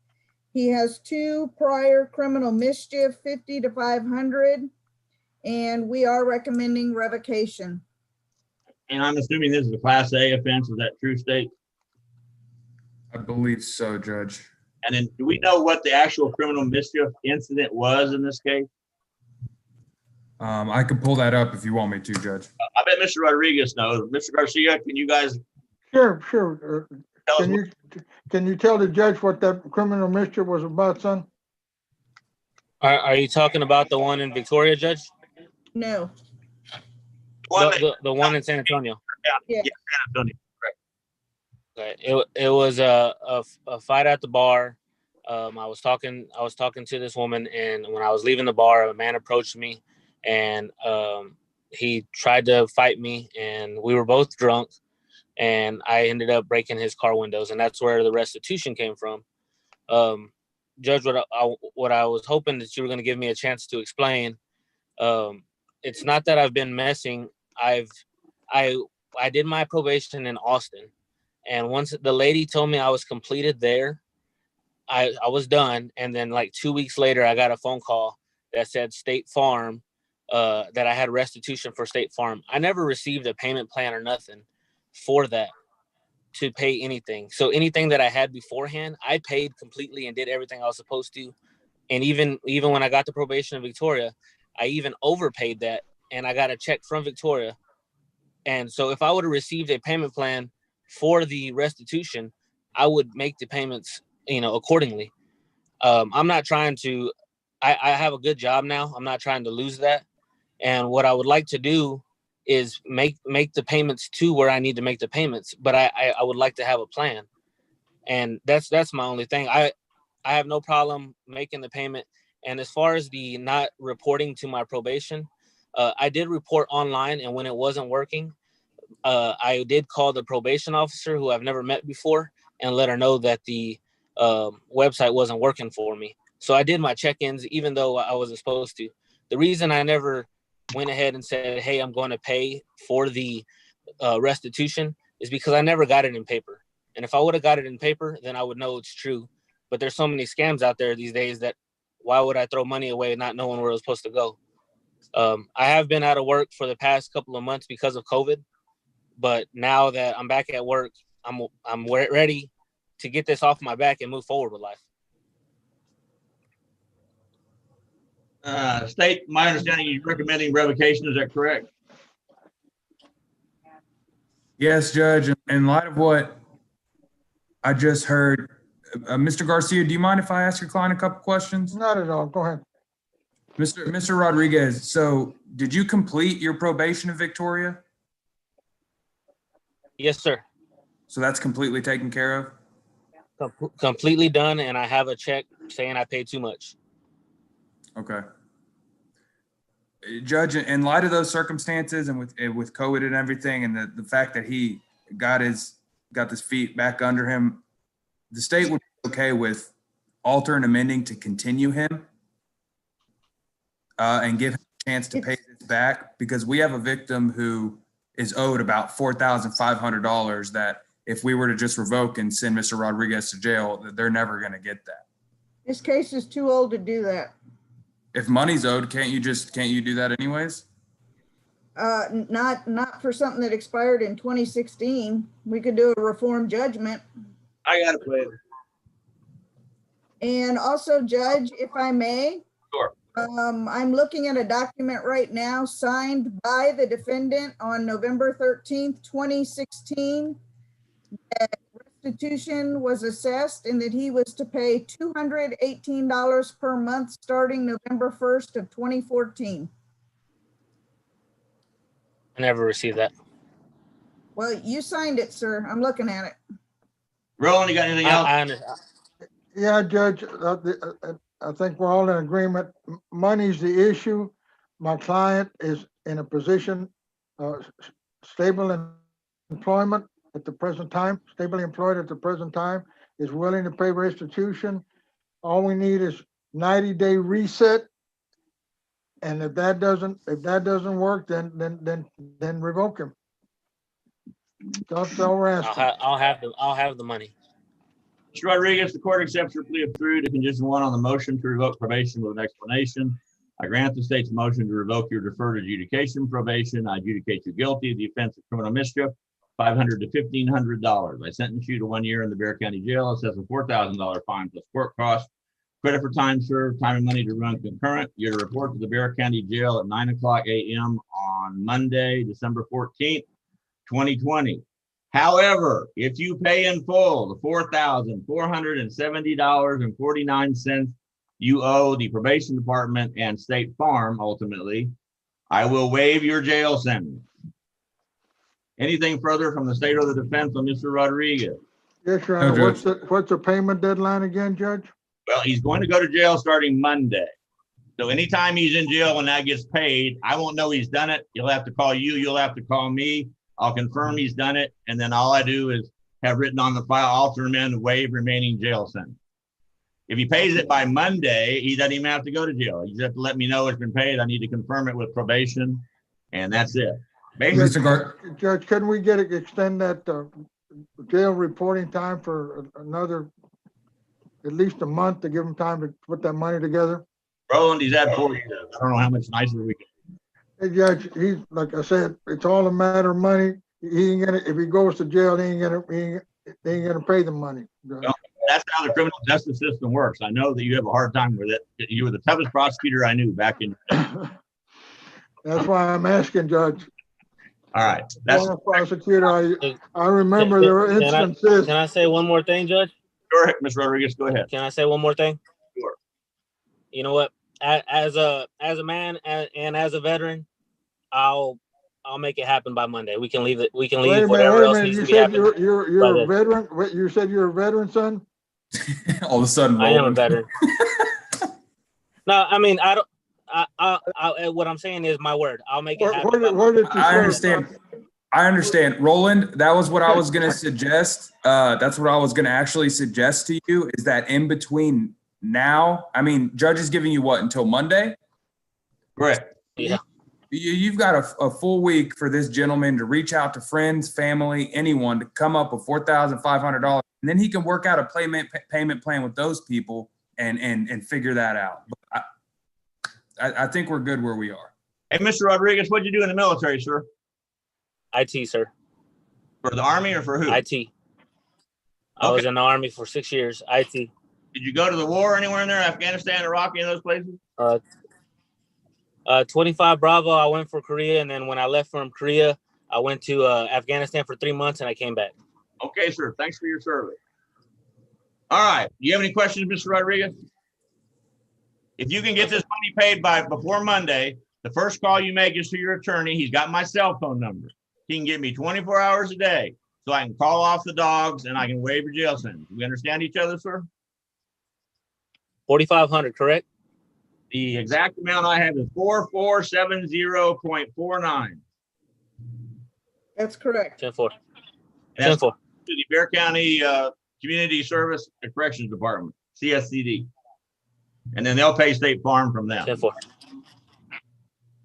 He has 2 prior criminal mischief, 50 to 500, and we are recommending revocation. And I'm assuming this is a Class A offense. Is that true, State? I believe so, Judge. And then do we know what the actual criminal mischief incident was in this case? I could pull that up if you want me to, Judge. I bet Mr. Rodriguez knows. Mr. Garcia, can you guys Sure. tell us? Can you tell the judge what that criminal mischief was about, son? Are you talking about the one in Victoria, Judge? No. The one in San Antonio. Yeah. San Antonio. Okay. It was a fight at the bar. I was talking to this woman, and when I was leaving the bar, a man approached me, and he tried to fight me, and we were both drunk, and I ended up breaking his car windows, and that's where the restitution came from. Judge, what I was hoping that you were going to give me a chance to explain. It's not that I've been messing. I did my probation in Austin. And once the lady told me I was completed there, I was done. And then like 2 weeks later, I got a phone call that said State Farm, that I had restitution for State Farm. I never received a payment plan or nothing for that to pay anything. So anything that I had beforehand, I paid completely and did everything I was supposed to. And even when I got the probation in Victoria, I even overpaid that, and I got a check from Victoria. And so if I would have received a payment plan for the restitution, I would make the payments, accordingly. I'm not trying to, I have a good job now. I'm not trying to lose that. And what I would like to do is make the payments to where I need to make the payments, but I would like to have a plan. And that's my only thing. I have no problem making the payment. And as far as the not reporting to my probation, I did report online, and when it wasn't working, I did call the probation officer, who I've never met before, and let her know that the website wasn't working for me. So I did my check-ins, even though I wasn't supposed to. The reason I never went ahead and said, hey, I'm going to pay for the restitution is because I never got it in paper. And if I would have got it in paper, then I would know it's true. But there's so many scams out there these days that why would I throw money away not knowing where it was supposed to go? I have been out of work for the past couple of months because of COVID. But now that I'm back at work, I'm ready to get this off my back and move forward with life. State, my understanding, you're recommending revocation. Is that correct? Yes, Judge. In light of what I just heard, Mr. Garcia, do you mind if I ask your client a couple questions? Not at all. Go ahead. Mr. Rodriguez, so did you complete your probation in Victoria? Yes, sir. So that's completely taken care of? Completely done, and I have a check saying I paid too much. Okay. Judge, in light of those circumstances and with COVID and everything, and the fact that he got his feet back under him, the state would be okay with alter and amending to continue him and give him a chance to pay this back, because we have a victim who is owed about $4,500 that if we were to just revoke and send Mr. Rodriguez to jail, they're never going to get that. This case is too old to do that. If money's owed, can't you do that anyways? Not for something that expired in 2016. We could do a reform judgment. I got it, please. And also, Judge, if I may. Sure. I'm looking at a document right now signed by the defendant on November 13th, 2016. That restitution was assessed and that he was to pay $218 per month starting November 1st of 2014. I never received that. Well, you signed it, sir. I'm looking at it. Roland, you got anything else? I understand. Yeah, Judge, I think we're all in agreement. Money's the issue. My client is in a position, stable in employment at the present time, stably employed at the present time, is willing to pay restitution. All we need is 90-day reset. And if that doesn't work, then revoke him. That's all we're asking. I'll have the money. Mr. Rodriguez, the court accepts your plea of true to condition 1 on the motion to revoke probation with an explanation. I grant the state's motion to revoke your deferred adjudication probation. I adjudicate you guilty of the offense of criminal mischief, $500 to $1,500. I sentence you to 1 year in the Bexar County Jail, assess a $4,000 fine plus court costs. Credit for time served, time and money to run concurrent. You're to report to the Bexar County Jail at 9:00 a.m. on Monday, December 14th, 2020. However, if you pay in full the $4,470.49 you owe the probation department and State Farm, ultimately, I will waive your jail sentence. Anything further from the state or the defense on Mr. Rodriguez? Yes, Your Honor. What's the payment deadline again, Judge? Well, he's going to go to jail starting Monday. So anytime he's in jail and that gets paid, I won't know he's done it. He'll have to call you. You'll have to call me. I'll confirm he's done it. And then all I do is have written on the file, alter amend, waive remaining jail sentence. If he pays it by Monday, he doesn't even have to go to jail. He just have to let me know it's been paid. I need to confirm it with probation. And that's it. Judge, can we extend that jail reporting time for another, at least a month, to give him time to put that money together? Roland, he's at 4 years. I don't know how much nicer we can. Hey, Judge, he's, like I said, it's all a matter of money. He ain't gonna, if he goes to jail, he ain't gonna pay the money. Well, that's how the criminal justice system works. I know that you have a hard time with it. You were the toughest prosecutor I knew back in. That's why I'm asking, Judge. All right. That's prosecutor. I remember there were instances. Can I say one more thing, Judge? Sure, Ms. Rodriguez, go ahead. Can I say one more thing? Sure. You know what? As a man and as a veteran, I'll make it happen by Monday. We can leave it. We can leave whatever else needs to be happening. You're a veteran. Wait, you said you're a veteran, son? All of a sudden, I am a veteran. No, I mean I don't. What I'm saying is my word. I'll make it happen. I understand. Roland, that was what I was going to suggest. That's what I was going to actually suggest to you, is that in between now, I mean, judge is giving you what, until Monday? Correct. Yeah. You've got a full week for this gentleman to reach out to friends, family, anyone to come up with $4,500. And then he can work out a payment plan with those people and figure that out. But I think we're good where we are. Hey, Mr. Rodriguez, what'd you do in the military, sir? IT, sir. For the Army or for who? IT. I was in the Army for 6 years. IT. Did you go to the war anywhere in there? Afghanistan, Iraq, any of those places? 25 Bravo, I went for Korea. And then when I left from Korea, I went to Afghanistan for 3 months and I came back. Okay, sir. Thanks for your service. All right. Do you have any questions, Mr. Rodriguez? If you can get this money paid before Monday, the first call you make is to your attorney. He's got my cell phone number. He can give me 24 hours a day so I can call off the dogs and I can waive your jail sentence. We understand each other, sir? 4,500, correct? The exact amount I have is 4470.49. That's correct. 10-4. And that's to the Bexar County Community Service and Corrections Department, CSCD. And then they'll pay State Farm from them. 10-4.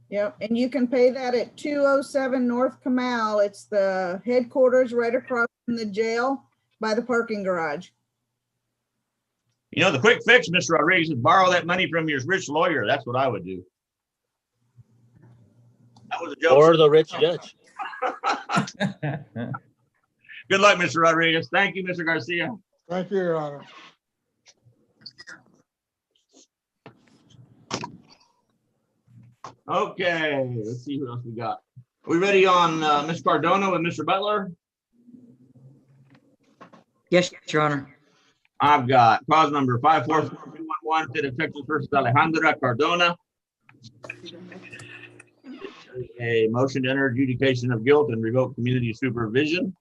Yep, and you can pay that at 207 North Kamal. It's the headquarters right across in the jail by the parking garage. You know, the quick fix, Mr. Rodriguez, is borrow that money from your rich lawyer. That's what I would do. That was a joke. Or the rich judge. Good luck, Mr. Rodriguez. Thank you, Mr. Garcia. Thank you, Your Honor. Okay, let's see what else we got. Are we ready on Ms. Cardona with Mr. Butler? Yes, Your Honor. I've got cause number 544211, State of Texas versus Alejandra Cardona. A motion to enter adjudication of guilt and revoke community supervision.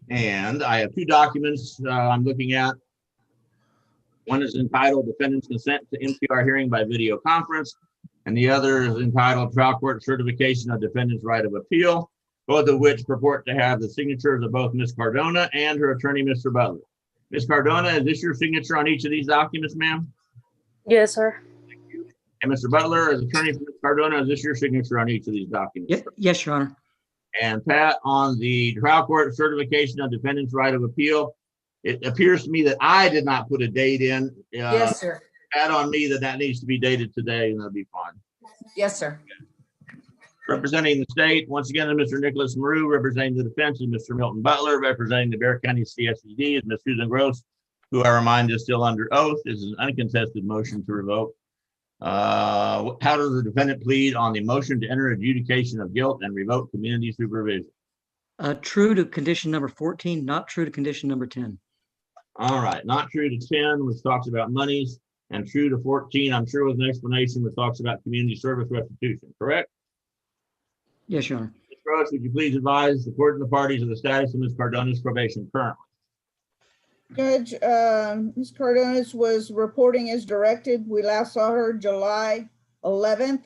And I have two documents I'm looking at. One is entitled Defendant's Consent to MTR Hearing by Video Conference, and the other is entitled Trial Court Certification of Defendant's Right of Appeal, both of which purport to have the signatures of both Ms. Cardona and her attorney, Mr. Butler. Ms. Cardona, is this your signature on each of these documents, ma'am? Yes, sir. And Mr. Butler, as attorney for Ms. Cardona, is this your signature on each of these documents? Yes, Your Honor. And Pat, on the trial court certification of defendant's right of appeal, it appears to me that I did not put a date in. Yes, sir. Pat, on me that needs to be dated today, and that'll be fine. Yes, sir. Representing the state, once again, is Mr. Nicholas Maru. Representing the defense is Mr. Milton Butler. Representing the Bexar County CSED is Ms. Susan Gross, who I remind is still under oath. This is an uncontested motion to revoke. How does the defendant plead on the motion to enter adjudication of guilt and revoke community supervision? True to condition number 14, not true to condition number 10. All right, not true to 10, which talks about monies, and true to 14, I'm sure with an explanation which talks about community service restitution, correct? Yes, Your Honor. Ms. Gross, would you please advise the court and the parties of the status of Ms. Cardona's probation currently? Judge, Ms. Cardonas was reporting as directed. We last saw her July 11th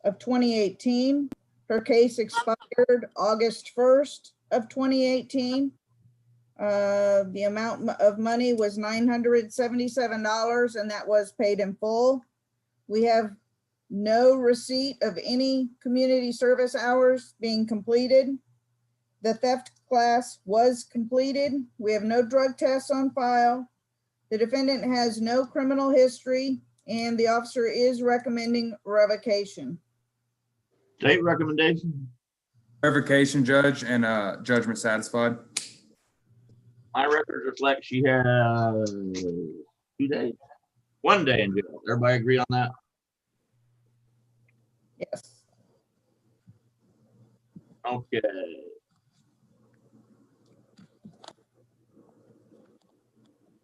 of 2018. Her case expired August 1st of 2018. The amount of money was $977, and that was paid in full. We have no receipt of any community service hours being completed. The theft class was completed. We have no drug tests on file. The defendant has no criminal history, and the officer is recommending revocation. State recommendation? Revocation, Judge, and judgment satisfied. My records reflect she has 2 days, 1 day in jail. Everybody agree on that? Yes. Okay.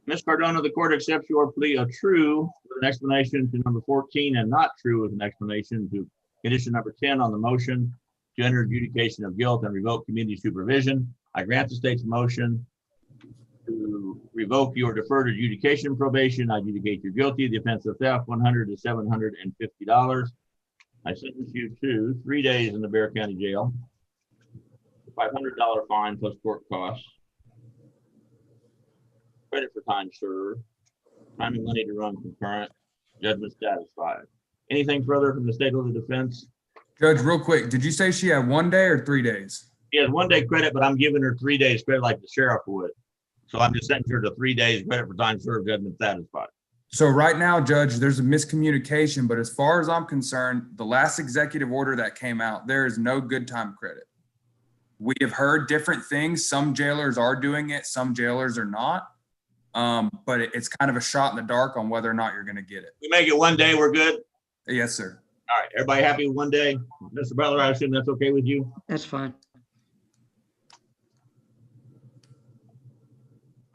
Ms. Cardona, the court accepts your plea of true with an explanation to number 14 and not true with an explanation to condition number 10 on the motion to enter adjudication of guilt and revoke community supervision. I grant the state's motion to revoke your deferred adjudication probation. I adjudicate you guilty of the offense of theft, $100 to $750. I sentence you to 3 days in the Bexar County Jail, $500 fine plus court costs, credit for time served, time and money to run concurrent, judgment satisfied. Anything further from the state of the defense? Judge, real quick, did you say she had 1 day or 3 days? She has 1 day credit, but I'm giving her 3 days credit like the sheriff would. So I'm just sentencing her to 3 days credit for time served, judgment satisfied. So right now, Judge, there's a miscommunication, but as far as I'm concerned, the last executive order that came out, there is no good time credit. We have heard different things. Some jailers are doing it, some jailers are not. But it's kind of a shot in the dark on whether or not you're going to get it. We make it 1 day, we're good? Yes, sir. All right, everybody happy with 1 day? Mr. Butler, I assume that's okay with you? That's fine.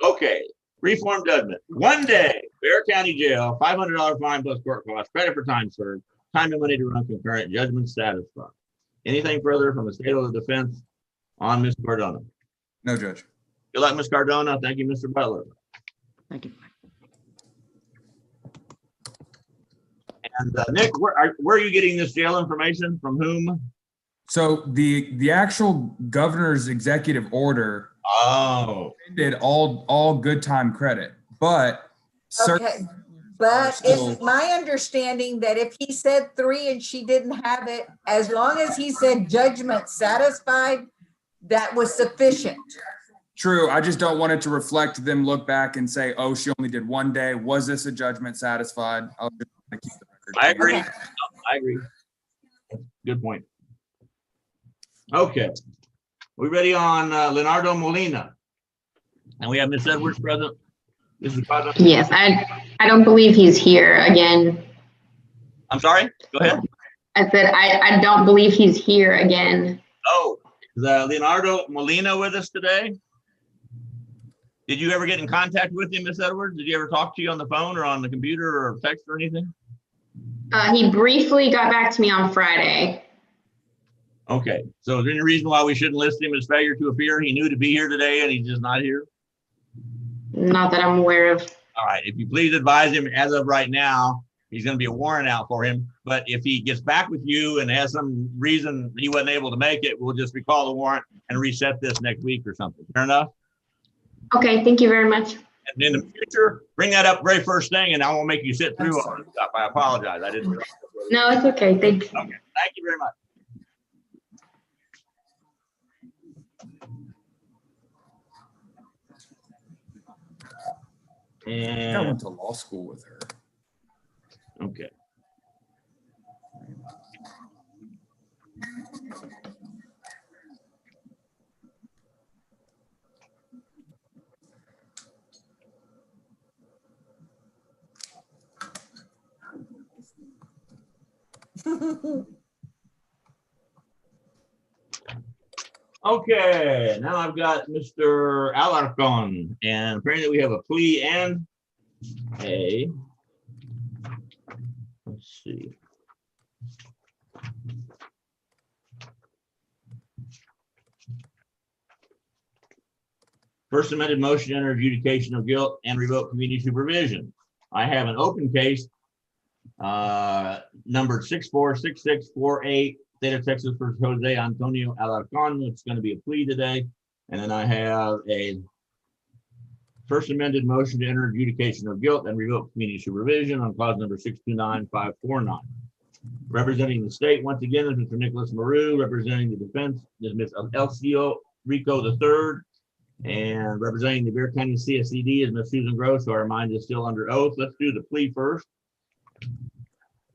Okay, reform judgment. 1 day, Bexar County Jail, $500 fine plus court costs, credit for time served, time and money to run concurrent, judgment satisfied. Anything further from the state of the defense on Ms. Cardona? No, Judge. Good luck, Ms. Cardona. Thank you, Mr. Butler. Thank you. And Nick, where are you getting this jail information? From whom? So the actual governor's executive order did all good time credit, but Okay, but it's my understanding that if he said 3 and she didn't have it, as long as he said judgment satisfied, that was sufficient. True. I just don't want it to reflect them look back and say, oh, she only did 1 day. Was this a judgment satisfied? I'll just keep the record. I agree. Okay. I agree. Good point. Okay. We ready on Leonardo Molina? And we have Ms. Edwards present. This is Yes, I don't believe he's here again. I'm sorry, go ahead. I said, I don't believe he's here again. Oh, is Leonardo Molina with us today? Did you ever get in contact with him, Ms. Edwards? Did he ever talk to you on the phone or on the computer or text or anything? He briefly got back to me on Friday. Okay, so is there any reason why we shouldn't list him as failure to appear? He knew to be here today and he's just not here? Not that I'm aware of. All right, if you please advise him as of right now, he's going to be a warrant out for him. But if he gets back with you and has some reason he wasn't able to make it, we'll just recall the warrant and reset this next week or something. Fair enough? Okay, thank you very much. And in the future, bring that up very first thing and I won't make you sit through all this stuff. I apologize. I didn't. No, it's okay. Thanks. Okay, thank you very much. I And went to law school with her. okay. Okay, now I've got Mr. Alarcon, and apparently we have a plea and a, let's see. First amended motion to enter adjudication of guilt and revoke community supervision. I have an open case, numbered 646648. State of Texas versus Jose Antonio Alarcon. It's going to be a plea today. And then I have a first amended motion to enter adjudication of guilt and revoke community supervision on clause number 629549. Representing the state, once again, is Mr. Nicholas Maru. Representing the defense is Ms. Elcio Rico III. And representing the Bear County CSCD is Ms. Susan Gross, so our mind is still under oath. Let's do the plea first.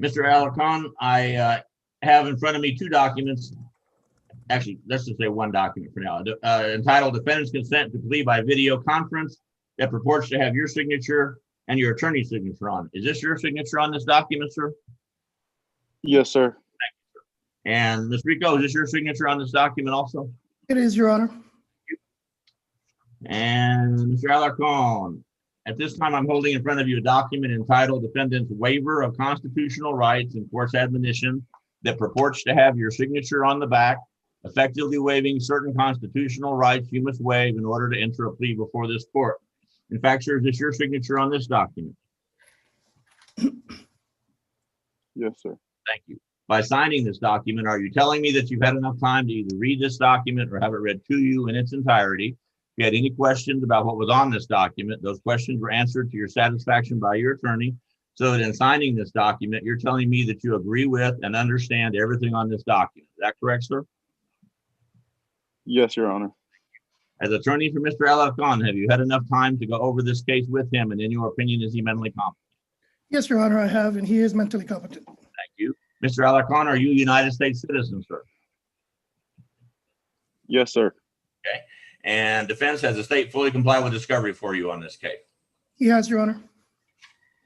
Mr. Alarcon, I have in front of me two documents. Actually, let's just say one document for now, entitled Defendant's Consent to Plea by Video Conference that purports to have your signature and your attorney's signature on. Is this your signature on this document, sir? Yes, sir. Thank you, sir. And Ms. Rico, is this your signature on this document also? It is, Your Honor. And Mr. Alarcon, at this time, I'm holding in front of you a document entitled Defendant's Waiver of Constitutional Rights and Court's Admonition that purports to have your signature on the back, effectively waiving certain constitutional rights you must waive in order to enter a plea before this court. In fact, sir, is this your signature on this document? Yes, sir. Thank you. By signing this document, are you telling me that you've had enough time to either read this document or have it read to you in its entirety? If you had any questions about what was on this document, those questions were answered to your satisfaction by your attorney. So that in signing this document, you're telling me that you agree with and understand everything on this document. Is that correct, sir? Yes, Your Honor. As attorney for Mr. Alarcon, have you had enough time to go over this case with him? And in your opinion, is he mentally competent? Yes, Your Honor, I have, and he is mentally competent. Thank you. Mr. Alarcon, are you a United States citizen, sir? Yes, sir. Okay. And defense, has the state fully complied with discovery for you on this case? He has, Your Honor.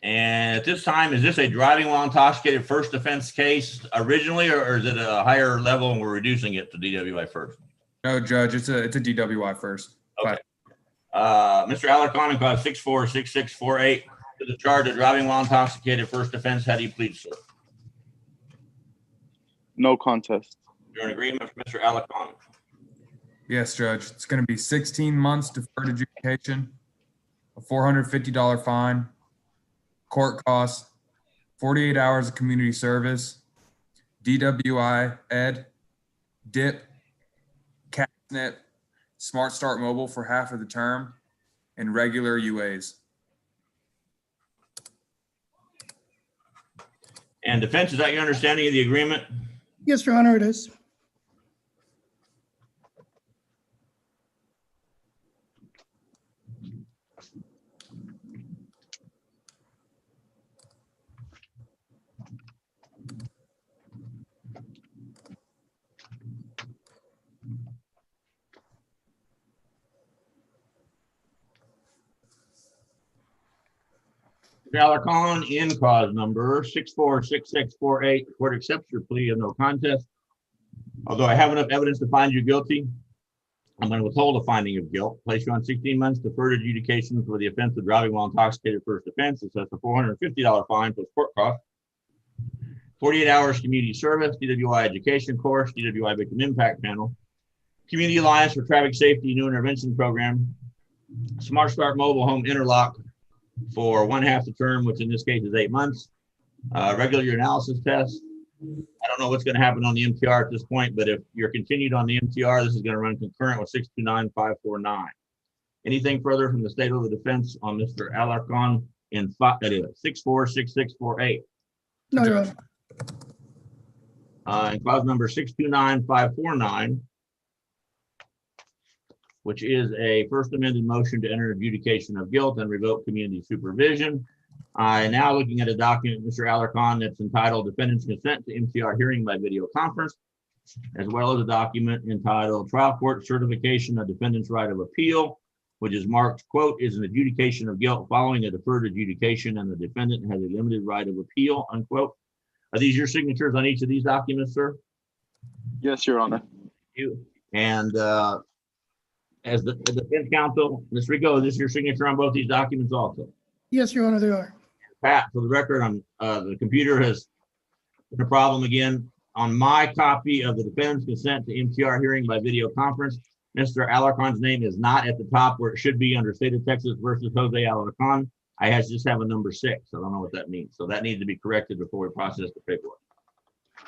And at this time, is this a driving while intoxicated first offense case originally, or is it a higher level and we're reducing it to DWI first? No, Judge, it's a DWI first. Okay. Mr. Alarcon, in clause 646648, to the charge of driving while intoxicated first offense, how do you plead, sir? No contest. You're in agreement with Mr. Alarcon? Yes, Judge. It's going to be 16 months deferred adjudication, a $450 fine, court costs, 48 hours of community service, DWI, ed, DIP, CASNIP, Smart Start Mobile for half of the term, and regular UAs. And defense, is that your understanding of the agreement? Yes, Your Honor, it is. Mr. Alarcon, in cause number 646648, the court accepts your plea of no contest. Although I have enough evidence to find you guilty, I'm going to withhold a finding of guilt, place you on 16 months deferred adjudication for the offense of driving while intoxicated first offense. Assess a $450 fine plus court cost. 48 hours community service, DWI education course, DWI victim impact panel, Community Alliance for Traffic Safety New Intervention Program, Smart Start Mobile Home Interlock for 1/2 the term, which in this case is 8 months, regular analysis test. I don't know what's going to happen on the MTR at this point, but if you're continued on the MTR, this is going to run concurrent with 629549. Anything further from the state of the defense on Mr. Alarcon in 646648? No, Your Honor. In clause number 629549, which is a first amended motion to enter adjudication of guilt and revoke community supervision. I now looking at a document, Mr. Alarcon, that's entitled Defendant's Consent to MTR Hearing by Video Conference, as well as a document entitled Trial Court Certification of Defendant's Right of Appeal, which is marked, quote, is an adjudication of guilt following a deferred adjudication and the defendant has a limited right of appeal, unquote. Are these your signatures on each of these documents, sir? Yes, Your Honor. Thank you. And as the defense counsel, Ms. Rico, is this your signature on both these documents also? Yes, Your Honor, they are. Pat, for the record, the computer has been a problem again. On my copy of the defendant's consent to MTR hearing by video conference, Mr. Alarcon's name is not at the top where it should be under State of Texas versus Jose Alarcon. I just have a number 6. I don't know what that means. So that needs to be corrected before we process the paperwork.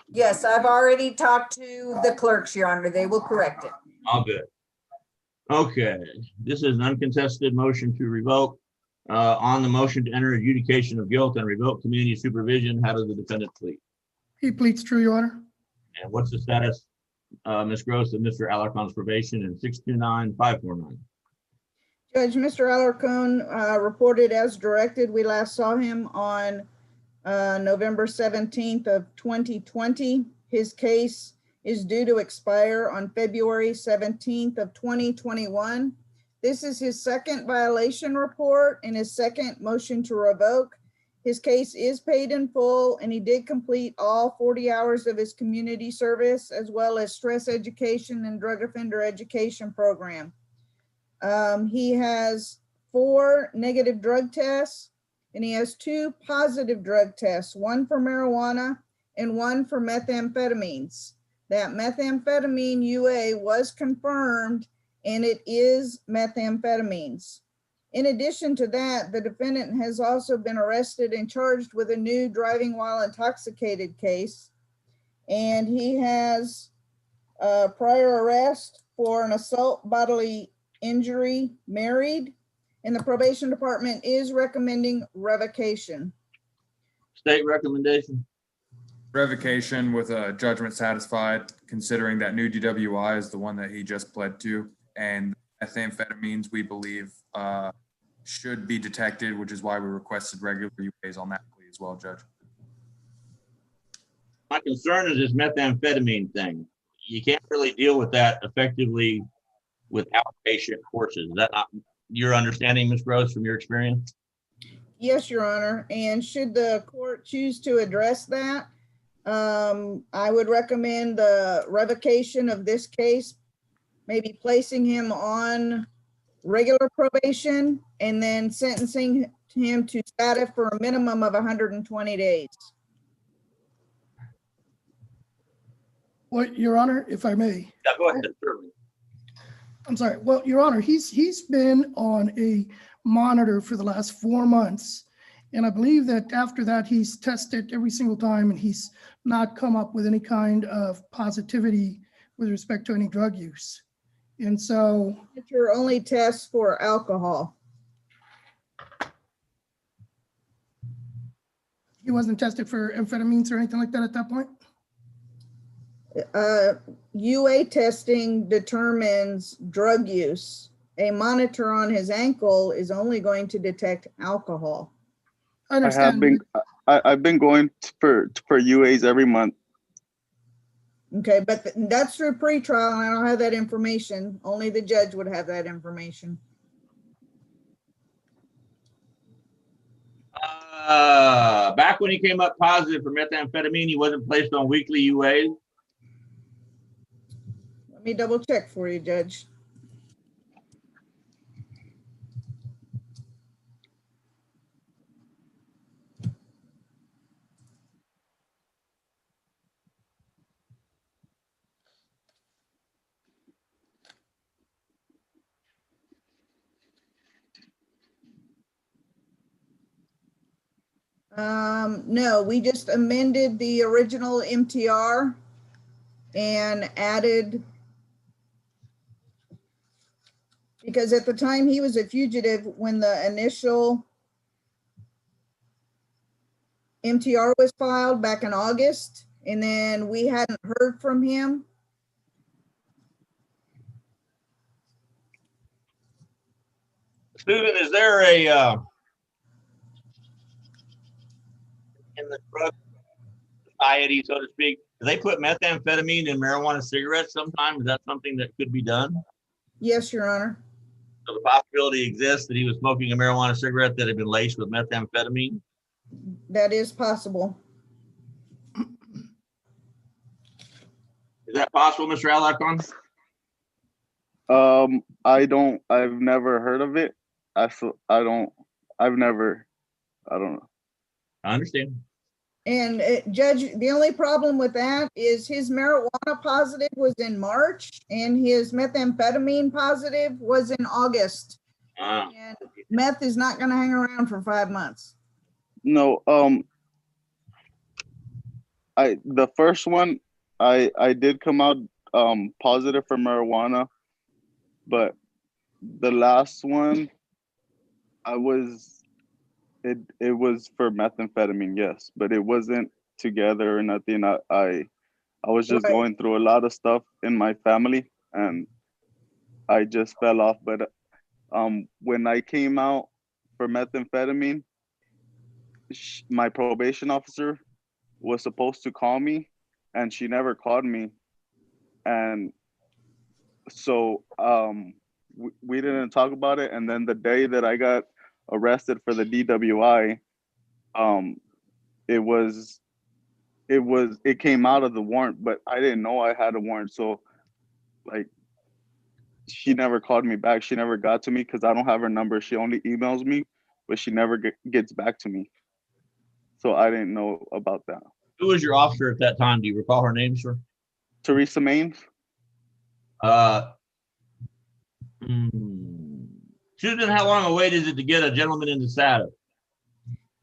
Yes, I've already talked to the clerks, Your Honor. They will correct it. All good. Okay, this is an uncontested motion to revoke. On the motion to enter adjudication of guilt and revoke community supervision, how does the defendant plead? He pleads true, Your Honor. And what's the status, Ms. Gross, of Mr. Alarcon's probation in 629549? Judge, Mr. Alarcon reported as directed. We last saw him on November 17th of 2020. His case is due to expire on February 17th of 2021. This is his second violation report and his second motion to revoke. His case is paid in full and he did complete all 40 hours of his community service as well as stress education and drug offender education program. He has 4 negative drug tests and he has 2 positive drug tests, 1 for marijuana and 1 for methamphetamines. That methamphetamine UA was confirmed and it is methamphetamines. In addition to that, the defendant has also been arrested and charged with a new driving while intoxicated case. And he has a prior arrest for an assault bodily injury married. And the probation department is recommending revocation. State recommendation? Revocation with a judgment satisfied, considering that new DWI is the one that he just pled to. And methamphetamines, we believe, should be detected, which is why we requested regular UAs on that plea as well, Judge. My concern is this methamphetamine thing. You can't really deal with that effectively with outpatient courses. Is that not your understanding, Ms. Gross, from your experience? Yes, Your Honor. And should the court choose to address that, I would recommend the revocation of this case, maybe placing him on regular probation and then sentencing him to status for a minimum of 120 days. Well, Your Honor, if I may. Yeah, go ahead, certainly. I'm sorry. Well, Your Honor, he's been on a monitor for the last 4 months. And I believe that after that, he's tested every single time and he's not come up with any kind of positivity with respect to any drug use. And so It's your only test for alcohol. he wasn't tested for amphetamines or anything like that at that point? UA testing determines drug use. A monitor on his ankle is only going to detect alcohol. I understand. I've been going for UAs every month. Okay, but that's through pretrial and I don't have that information. Only the judge would have that information. Back when he came up positive for methamphetamine, he wasn't placed on weekly UAs. Let me double check for you, Judge. No, we just amended the original MTR and added, because at the time he was a fugitive when the initial MTR was filed back in August, and then we hadn't heard from him. Susan, is there a in the drug society, so to speak, do they put methamphetamine in marijuana cigarettes sometimes? Is that something that could be done? Yes, Your Honor. So the possibility exists that he was smoking a marijuana cigarette that had been laced with methamphetamine? That is possible. Is that possible, Mr. Alarcon? I've never heard of it. I don't know. I understand. And Judge, the only problem with that is his marijuana positive was in March and his methamphetamine positive was in August. And meth is not going to hang around for 5 months. No, the first one, I did come out positive for marijuana, but the last one, it was for methamphetamine, yes, but it wasn't together or nothing. I was just going through a lot of stuff in my family and I just fell off. But when I came out for methamphetamine, my probation officer was supposed to call me and she never called me. And so we didn't talk about it. And then the day that I got arrested for the DWI, it came out of the warrant, but I didn't know I had a warrant. So like, she never called me back. She never got to me because I don't have her number. She only emails me, but she never gets back to me. So I didn't know about that. Who was your officer at that time? Do you recall her name, sir? Teresa Maines. Susan, how long a wait is it to get a gentleman into status?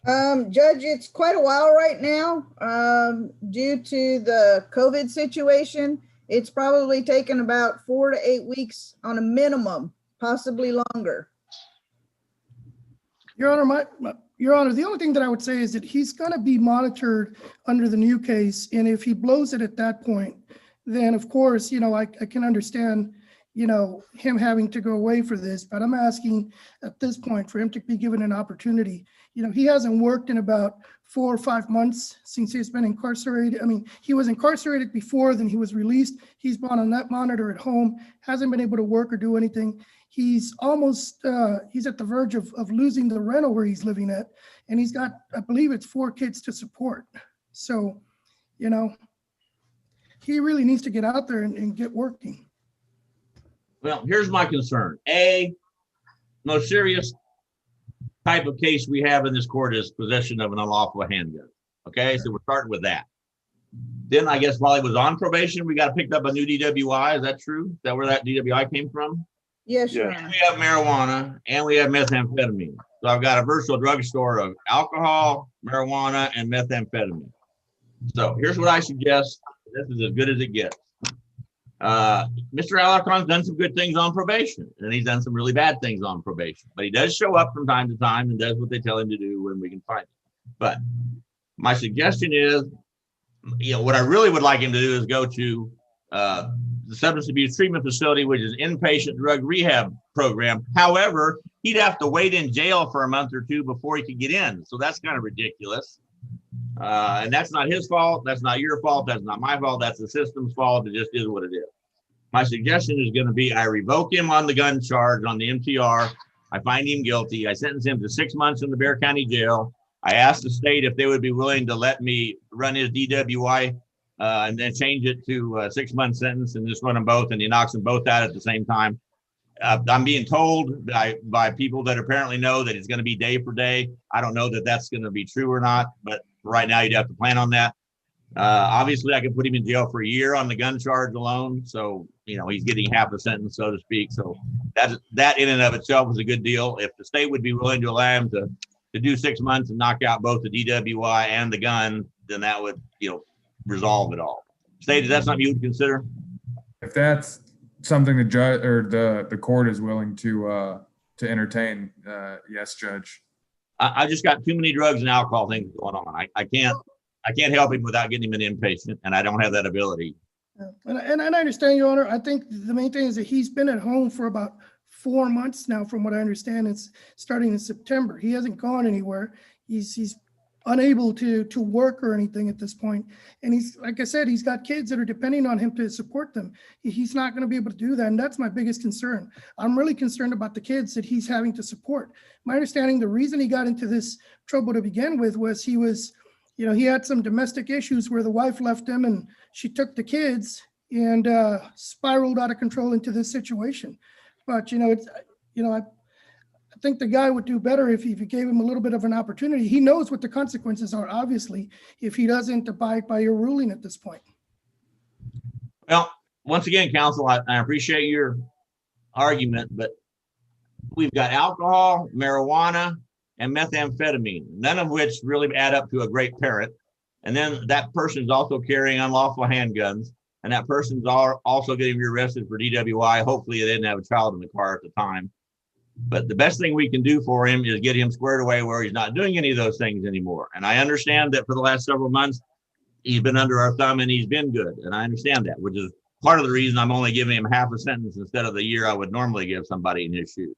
Judge, it's quite a while right now. Due to the COVID situation, it's probably taken about 4 to 8 weeks on a minimum, possibly longer. Your Honor, Your Honor, the only thing that I would say is that he's going to be monitored under the new case. And if he blows it at that point, then of course, I can understand, him having to go away for this, but I'm asking at this point for him to be given an opportunity. He hasn't worked in about 4 or 5 months since he's been incarcerated. I mean, he was incarcerated before, then he was released. He's been on that monitor at home, hasn't been able to work or do anything. He's almost, he's at the verge of losing the rental where he's living at. And he's got, I believe it's 4 kids to support. So, he really needs to get out there and get working. Well, here's my concern. Most serious type of case we have in this court is possession of an unlawful handgun. Okay, so we're starting with that. Then I guess while he was on probation, we got picked up a new DWI. Is that true? Is that where that DWI came from? Yes, Your Honor. We have marijuana and we have methamphetamine. So I've got a versatile drugstore of alcohol, marijuana, and methamphetamine. So here's what I suggest. This is as good as it gets. Mr. Alarcon's done some good things on probation, and he's done some really bad things on probation. But he does show up from time to time and does what they tell him to do when we can find him. But my suggestion is, what I really would like him to do is go to the substance abuse treatment facility, which is inpatient drug rehab program. However, he'd have to wait in jail for a month or 2 before he could get in. So that's kind of ridiculous. And that's not his fault. That's not your fault. That's not my fault. That's the system's fault. It just is what it is. My suggestion is going to be I revoke him on the gun charge on the MTR. I find him guilty. I sentence him to 6 months in the Bexar County Jail. I asked the state if they would be willing to let me run his DWI and then change it to a 6-month sentence and just run them both, and he knocks them both out at the same time. I'm being told by people that apparently know that it's going to be day for day. I don't know that that's going to be true or not, but right now you'd have to plan on that. Obviously, I could put him in jail for a year on the gun charge alone. So, you know, he's getting half a sentence, so to speak. So that in and of itself is a good deal. If the state would be willing to allow him to do 6 months and knock out both the DWI and the gun, then that would, you know, resolve it all. State, is that something you would consider? If that's something the judge or the court is willing to entertain, yes, Judge. I just got too many drugs and alcohol things going on. I can't help him without getting him an inpatient, and I don't have that ability. And I understand, Your Honor. I think the main thing is that he's been at home for about 4 months now, from what I understand. It's starting in September. He hasn't gone anywhere. He's unable to work or anything at this point. And he's, like I said, he's got kids that are depending on him to support them. He's not going to be able to do that. And that's my biggest concern. I'm really concerned about the kids that he's having to support. My understanding, the reason he got into this trouble to begin with was he was, you know, he had some domestic issues where the wife left him and she took the kids and spiraled out of control into this situation. But, you know, it's, you know, I think the guy would do better if you gave him a little bit of an opportunity. He knows what the consequences are, obviously, if he doesn't abide by your ruling at this point. Well, once again, counsel, I appreciate your argument, but we've got alcohol, marijuana, and methamphetamine, none of which really add up to a great parent. And then that person is also carrying unlawful handguns, and that person's also getting rearrested for DWI. Hopefully they didn't have a child in the car at the time. But the best thing we can do for him is get him squared away where he's not doing any of those things anymore. And I understand that for the last several months, he's been under our thumb and he's been good. And I understand that, which is part of the reason I'm only giving him half a sentence instead of the year I would normally give somebody in his shoes.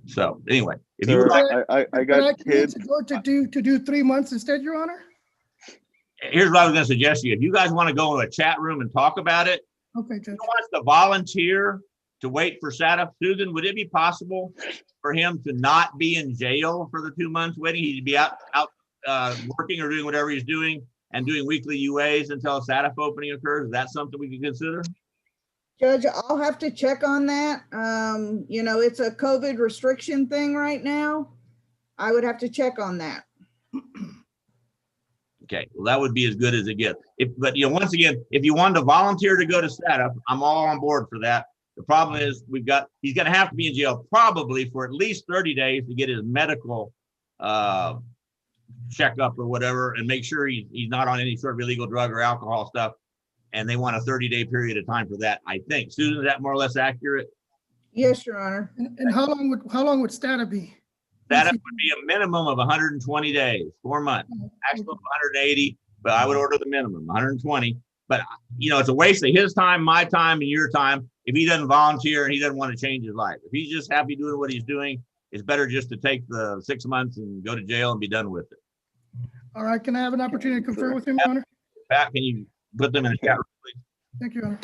So anyway, if you would like, I got kids to do 3 months instead, Your Honor. Here's what I was going to suggest to you. If you guys want to go to a chat room and talk about it, okay, Judge. who wants to volunteer to wait for SATA? Susan, would it be possible for him to not be in jail for the 2 months waiting? He'd be out working or doing whatever he's doing and doing weekly UAs until a SATA opening occurs. Is that something we can consider? Judge, I'll have to check on that. You know, it's a COVID restriction thing right now. I would have to check on that. Okay, well, that would be as good as it gets. But you know, once again, if you wanted to volunteer to go to SATA, I'm all on board for that. The problem is he's going to have to be in jail probably for at least 30 days to get his medical checkup or whatever, and make sure he's not on any sort of illegal drug or alcohol stuff. And they want a 30-day period of time for that, I think. Susan, is that more or less accurate? Yes, Your Honor. And how long would STATA be? STATA would be a minimum of 120 days, 4 months, maximum of 180, but I would order the minimum, 120. But, you know, it's a waste of his time, my time, and your time if he doesn't volunteer and he doesn't want to change his life. If he's just happy doing what he's doing, it's better just to take the 6 months and go to jail and be done with it. All right, can I have an opportunity to confer with him, Your Honor? Pat, can you put them in a chat room, please? Thank you, Your Honor.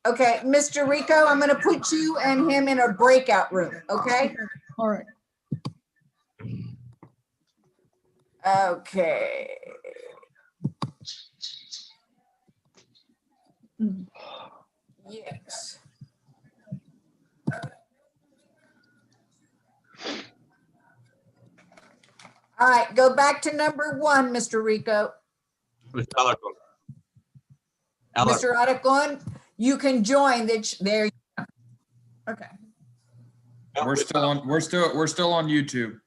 Okay, Mr. Rico, I'm going to put you and him in a breakout room, okay? All right. Okay. Yes. All right, go back to number 1, Mr. Rico. Mr. Alarcon. Mr. Alarcon, you can join there. Okay. We're still on YouTube.